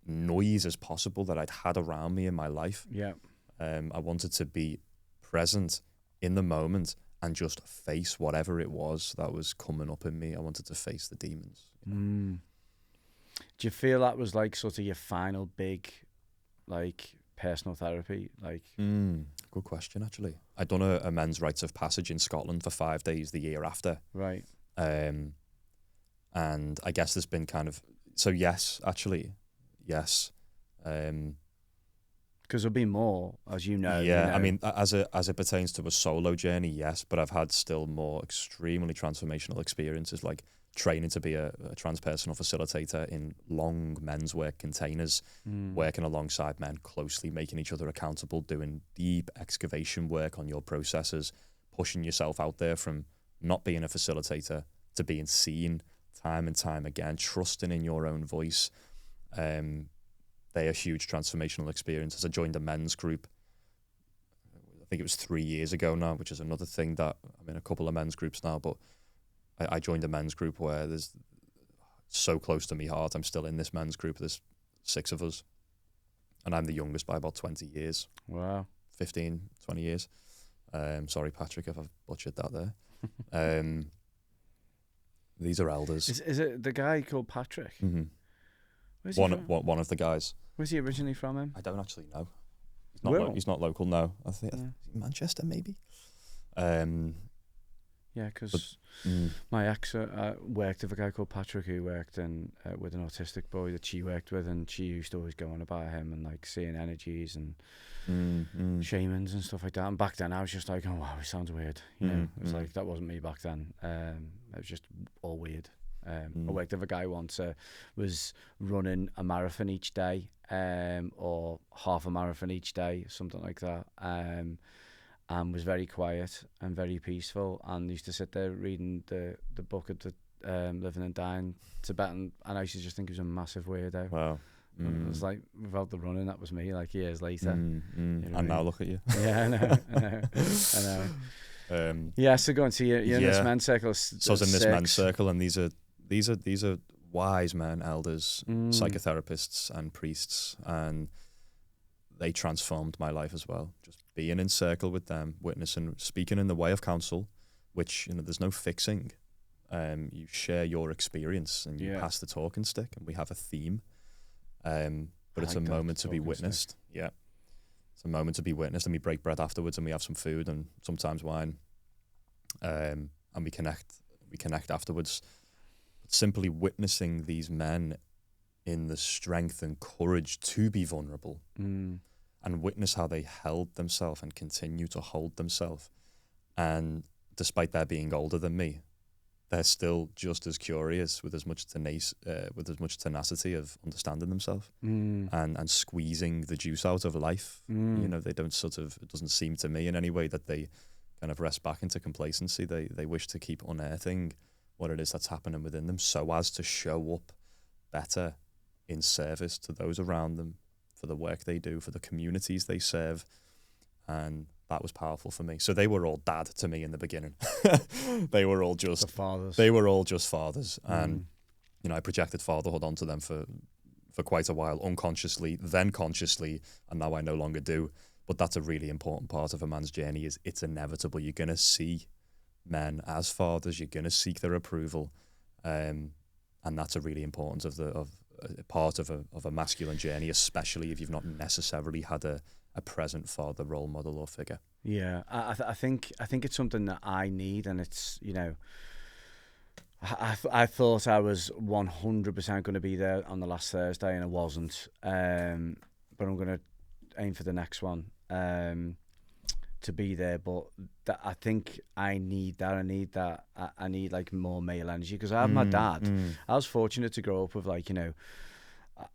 Speaker 2: noise as possible that I'd had around me in my life.
Speaker 1: Yeah.
Speaker 2: I wanted to be present in the moment and just face whatever it was that was coming up in me. I wanted to face the demons. You know?
Speaker 1: Do you feel that was like sort of your final big, like, personal therapy? Like,
Speaker 2: good question, actually. I'd done a men's rites of passage in Scotland for 5 days the year after.
Speaker 1: Right.
Speaker 2: And I guess there's been kind of, so yes, actually, yes.
Speaker 1: Because there'll be more, as you know.
Speaker 2: Yeah,
Speaker 1: you know.
Speaker 2: I mean, as it pertains to a solo journey, yes, but I've had still more extremely transformational experiences, like training to be a transpersonal facilitator in long men's work containers, working alongside men closely, making each other accountable, doing deep excavation work on your processes, pushing yourself out there from not being a facilitator to being seen time and time again, trusting in your own voice. They are huge transformational experiences. I joined a men's group, I think it was 3 years ago now, which is another thing that, I'm in a couple of men's groups now, but I joined a men's group where there's so close to me heart. I'm still in this men's group. There's 6 of us, and I'm the youngest by about 20 years.
Speaker 1: Wow.
Speaker 2: 15, 20 years. Sorry, Patrick, if I've butchered that there. These are elders.
Speaker 1: Is it the guy called Patrick?
Speaker 2: Mm-hmm.
Speaker 1: Where's he from?
Speaker 2: One of the guys.
Speaker 1: Where's he originally from, him?
Speaker 2: I don't actually know. He's not local, no. I think Manchester, maybe.
Speaker 1: Yeah, because my ex worked with a guy called Patrick who worked in with an autistic boy that she worked with, and she used to always go on about him and like seeing energies and shamans and stuff like that. And back then I was just like, oh wow, he sounds weird. You know, it was like, that wasn't me back then. It was just all weird. I worked with a guy once was running a marathon each day, or half a marathon each day, something like that. And was very quiet and very peaceful, and used to sit there reading the book of the Living and Dying Tibetan, and I used to just think he was a massive weirdo.
Speaker 2: Wow.
Speaker 1: It was like, without the running, that was me, like years later. You know
Speaker 2: and now look at you.
Speaker 1: Yeah, I know. Yeah, so go on, so you're in this men's circle.
Speaker 2: So I was in this men's circle, and these are wise men, elders, psychotherapists and priests, and they transformed my life as well. Just being in circle with them, witnessing, speaking in the way of counsel, which, there's no fixing. You share your experience and you pass the talking stick, and we have a theme. But it's a moment to be witnessed. Yeah. It's a moment to be witnessed, and we break bread afterwards, and we have some food and sometimes wine. And we connect afterwards. Simply witnessing these men in the strength and courage to be vulnerable, and witness how they held themselves and continue to hold themselves. And despite their being older than me, they're still just as curious, with as much tenacity of understanding themselves and squeezing the juice out of life. They don't it doesn't seem to me in any way that they kind of rest back into complacency. They wish to keep unearthing what it is that's happening within them, so as to show up better in service to those around them, for the work they do, for the communities they serve. And that was powerful for me. So they were all dad to me in the beginning. They were all just
Speaker 1: fathers.
Speaker 2: They were all just fathers. And, I projected fatherhood onto them for quite a while, unconsciously, then consciously, and now I no longer do. But that's a really important part of a man's journey. Is it's inevitable. You're going to see men as fathers. You're going to seek their approval. And that's a really important part of a masculine journey, especially if you've not necessarily had a present father role model or figure.
Speaker 1: Yeah, I think it's something that I need, and it's, I thought I was 100% going to be there on the last Thursday, and I wasn't. But I'm going to aim for the next one to be there. But I think I need that. I need like more male energy, because I have my dad. I was fortunate to grow up with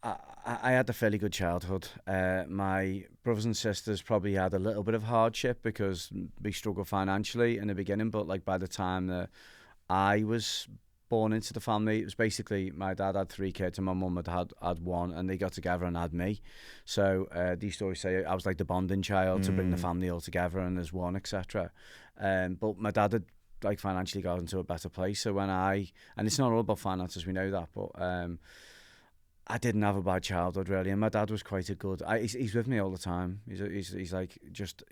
Speaker 1: I had a fairly good childhood. My brothers and sisters probably had a little bit of hardship because we struggled financially in the beginning, but like by the time that I was born into the family, it was basically my dad had 3 kids and my mum had 1, and they got together and had me. So these stories say I was like the bonding child to bring the family all together, and there's one, etc. But my dad had like financially got into a better place. So and it's not all about finances, we know that, but I didn't have a bad childhood really, and my dad was quite a good. He's with me all the time. He's like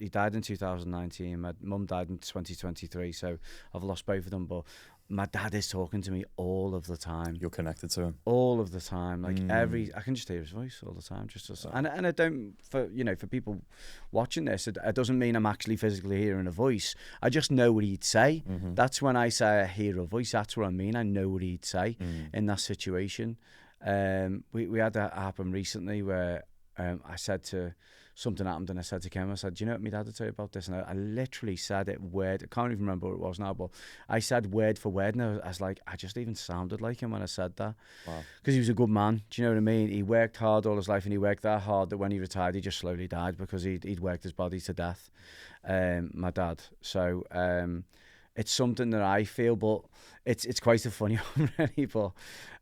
Speaker 1: he died in 2019. My mum died in 2023, so I've lost both of them. But my dad is talking to me all of the time.
Speaker 2: You're connected to him
Speaker 1: all of the time. Like I can just hear his voice all the time. And I don't, for people watching this, it doesn't mean I'm actually physically hearing a voice. I just know what he'd say. That's when I say I hear a voice. That's what I mean. I know what he'd say in that situation. We had that happen recently where I said to something happened, and I said to Kim, I said, do you know what my dad would tell you about this? And I literally said it word. I can't even remember what it was now, but I said word for word, and I was like, I just even sounded like him when I said that. Wow. Because he was a good man. Do you know what I mean? He worked hard all his life, and he worked that hard that when he retired, he just slowly died because he'd worked his body to death. My dad. So it's something that I feel, but it's quite a funny one, really. But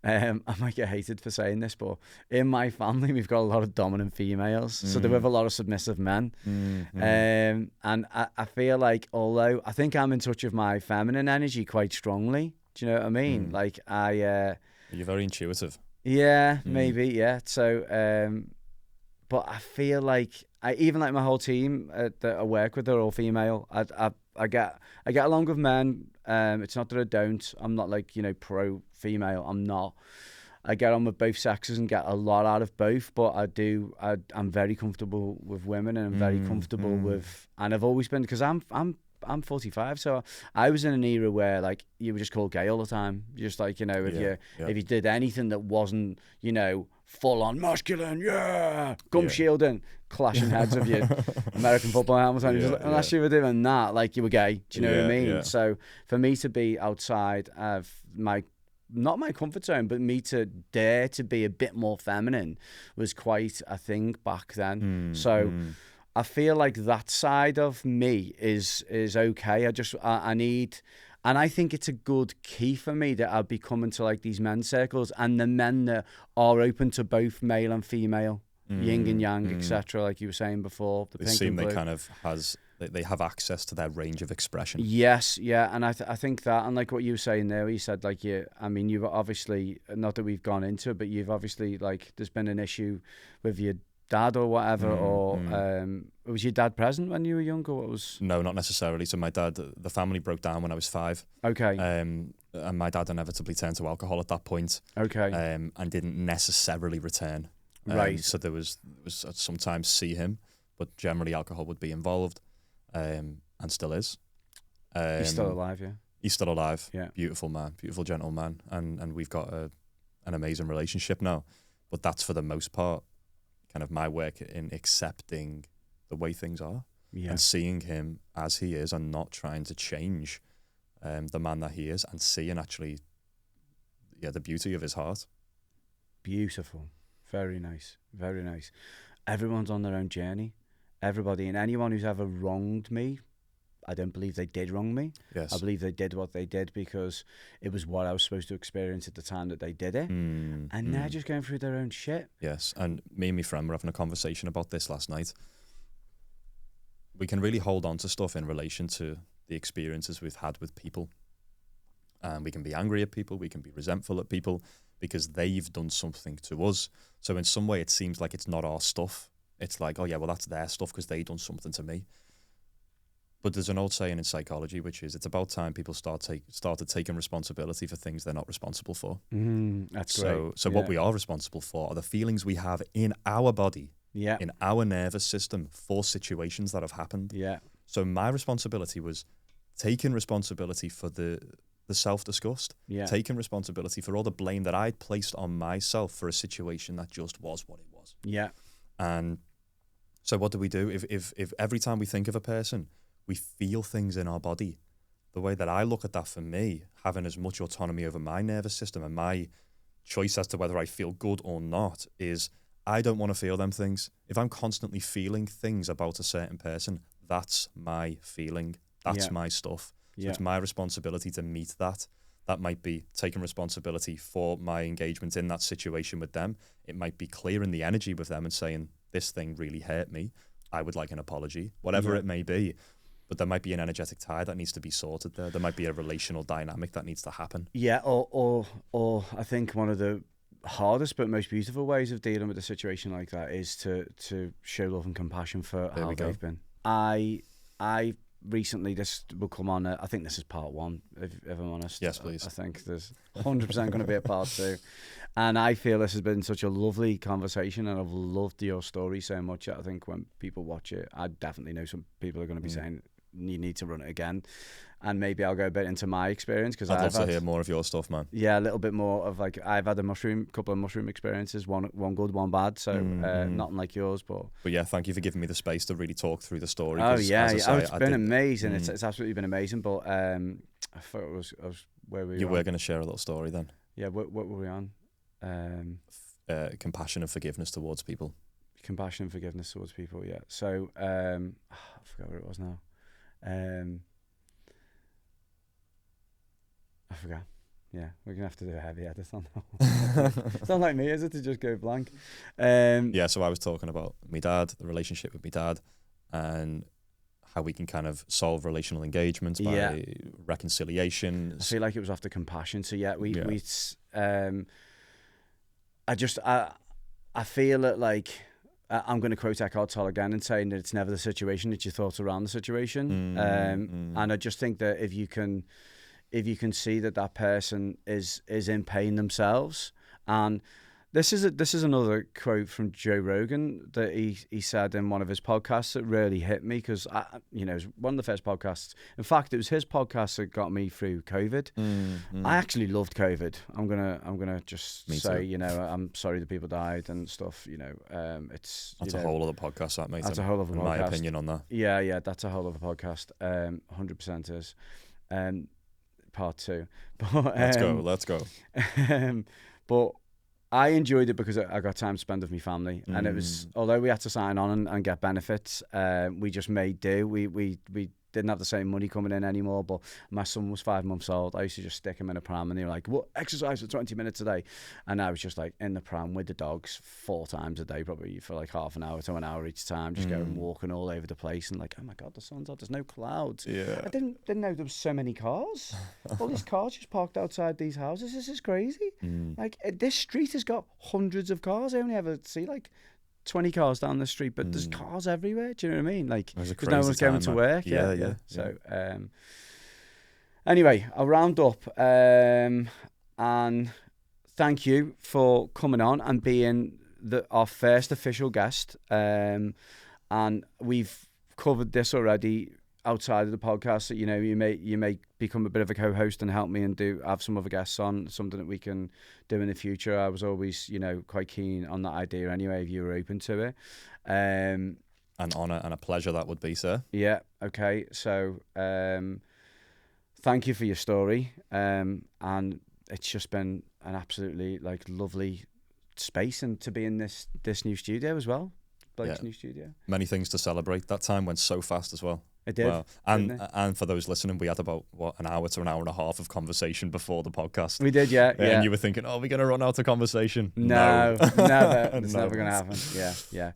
Speaker 1: I might get hated for saying this, but in my family, we've got a lot of dominant females. So we have a lot of submissive men. And I feel like, although I think I'm in touch with my feminine energy quite strongly, do you know what I mean? Like you're
Speaker 2: very intuitive.
Speaker 1: Yeah, maybe, yeah. So, but I feel like even like my whole team that I work with, they're all female. I get along with men. It's not that I don't. I'm not like, pro female. I'm not. I get on with both sexes and get a lot out of both. But I'm very comfortable with women, and I'm very comfortable with. And I've always been, because I'm 45, so I was in an era where like you were just called gay all the time. Just like, if you did anything that wasn't, full on masculine, gum shielding, clashing heads of your American football helmets, unless you were doing that, like you were gay. Do you know what I mean? So for me to be outside of not my comfort zone, but me to dare to be a bit more feminine was quite a thing back then. I feel like that side of me is okay. I need, and I think it's a good key for me that I'll be coming to like these men's circles, and the men that are open to both male and female, yin and yang, etc. Like you were saying before,
Speaker 2: they seem they kind of they have access to their range of expression.
Speaker 1: Yes, yeah, and I think that, and like what you were saying there, you said like you've obviously, not that we've gone into it, but you've obviously like there's been an issue with your dad or whatever, or was your dad present when you were younger? What was?
Speaker 2: No, not necessarily. So my dad, the family broke down when I was 5.
Speaker 1: Okay.
Speaker 2: And my dad inevitably turned to alcohol at that point.
Speaker 1: Okay.
Speaker 2: And didn't necessarily return.
Speaker 1: Right.
Speaker 2: So there was I'd sometimes see him, but generally alcohol would be involved, and still is.
Speaker 1: He's still alive, yeah.
Speaker 2: He's still alive.
Speaker 1: Yeah.
Speaker 2: Beautiful man, beautiful gentleman, and we've got an amazing relationship now. But that's for the most part kind of my work in accepting the way things are, and seeing him as he is, and not trying to change the man that he is, and seeing actually, the beauty of his heart.
Speaker 1: Beautiful. Very nice. Very nice. Everyone's on their own journey. Everybody, and anyone who's ever wronged me, I don't believe they did wrong me.
Speaker 2: Yes.
Speaker 1: I believe they did what they did because it was what I was supposed to experience at the time that they did it. And they're just going through their own shit.
Speaker 2: Yes. And me and my friend were having a conversation about this last night. We can really hold on to stuff in relation to the experiences we've had with people. And we can be angry at people. We can be resentful at people because they've done something to us. So in some way, it seems like it's not our stuff. It's like, oh yeah, well, that's their stuff because they done something to me. But there's an old saying in psychology, which is it's about time people started taking responsibility for things they're not responsible for.
Speaker 1: That's great.
Speaker 2: So what we are responsible for are the feelings we have in our body, in our nervous system for situations that have happened.
Speaker 1: Yeah.
Speaker 2: So my responsibility was taking responsibility for the self-disgust, taking responsibility for all the blame that I'd placed on myself for a situation that just was what it was.
Speaker 1: Yeah.
Speaker 2: And so what do? If every time we think of a person, we feel things in our body, the way that I look at that for me, having as much autonomy over my nervous system and my choice as to whether I feel good or not, is I don't want to feel them things. If I'm constantly feeling things about a certain person, that's my feeling. That's my stuff. So it's my responsibility to meet that. That might be taking responsibility for my engagement in that situation with them. It might be clearing the energy with them and saying, this thing really hurt me. I would like an apology, whatever it may be. But there might be an energetic tie that needs to be sorted there. There might be a relational dynamic that needs to happen. Yeah,
Speaker 1: or I think one of the hardest but most beautiful ways of dealing with a situation like that is to show love and compassion for how they've been. I recently, this will come on, I think this is part 1, if I'm honest.
Speaker 2: Yes, please.
Speaker 1: I think there's 100% going to be a part 2. And I feel this has been such a lovely conversation, and I've loved your story so much. I think when people watch it, I definitely know some people are going to be saying, you need to run it again. And maybe I'll go a bit into my experience, because
Speaker 2: I'd love to hear more of your stuff, man.
Speaker 1: Yeah, a little bit more of like, I've had a couple of mushroom experiences, one good, one bad, so nothing like yours, but
Speaker 2: yeah, thank you for giving me the space to really talk through the story.
Speaker 1: It's been amazing. It's absolutely been amazing. But I thought I was where we
Speaker 2: were going to share a little story then.
Speaker 1: Yeah, what were we on?
Speaker 2: Compassion and forgiveness towards people.
Speaker 1: Compassion and forgiveness towards people. Yeah. So I forgot where it was now. I forgot. Yeah, we're gonna have to do a heavy edit on that. It's not like me, is it, to just go blank?
Speaker 2: So I was talking about my dad, the relationship with my dad, and how we can kind of solve relational engagements by reconciliation.
Speaker 1: I feel like it was after compassion. So I feel that, like, I'm going to quote Eckhart Tolle again and saying that it's never the situation, it's your thoughts around the situation. And I just think that if you can see that person is in pain themselves, and this is another quote from Joe Rogan that he said in one of his podcasts that really hit me, because it was one of the first podcasts. In fact, it was his podcast that got me through COVID. I actually loved COVID. I'm gonna just say, I'm sorry that people died and stuff. It's
Speaker 2: that's a whole other podcast, that, mate.
Speaker 1: That's a whole other podcast.
Speaker 2: My opinion on that.
Speaker 1: Yeah, that's a whole other podcast. 100% is. Part 2. But,
Speaker 2: let's go.
Speaker 1: But I enjoyed it because I got time to spend with my family, and it was, although we had to sign on and get benefits, we just made do. We didn't have the same money coming in anymore, but my son was 5 months old. I used to just stick him in a pram, and they were like, "What, exercise for 20 minutes a day?" And I was just like in the pram with the dogs 4 times a day, probably for like half an hour to an hour each time, just going walking all over the place, and like, oh my God, the sun's out, there's no clouds.
Speaker 2: Yeah.
Speaker 1: I didn't know there was so many cars. All these cars just parked outside these houses. This is crazy. Like, this street has got hundreds of cars. I only ever see like 20 cars down the street, but there's cars everywhere. Do you know what I mean? Like,
Speaker 2: It was a
Speaker 1: because no
Speaker 2: crazy
Speaker 1: one's going
Speaker 2: time,
Speaker 1: to
Speaker 2: man.
Speaker 1: work.
Speaker 2: Yeah.
Speaker 1: So, anyway, I'll round up. And thank you for coming on and being our first official guest. And we've covered this already outside of the podcast, that, you know, you may become a bit of a co-host and help me and have some other guests on, something that we can do in the future. I was always, you know, quite keen on that idea anyway, if you were open to it. An
Speaker 2: honour and a pleasure that would be, sir.
Speaker 1: Yeah, okay. So thank you for your story. And it's just been an absolutely like lovely space, and to be in this new studio as well. Blake's new studio.
Speaker 2: Many things to celebrate. That time went so fast as well.
Speaker 1: It did.
Speaker 2: Wow. And for those listening, we had about an hour to an hour and a half of conversation before the podcast.
Speaker 1: We did, yeah.
Speaker 2: And you were thinking, oh, we're going to run out of conversation.
Speaker 1: No, never. It's never going to happen. Yeah.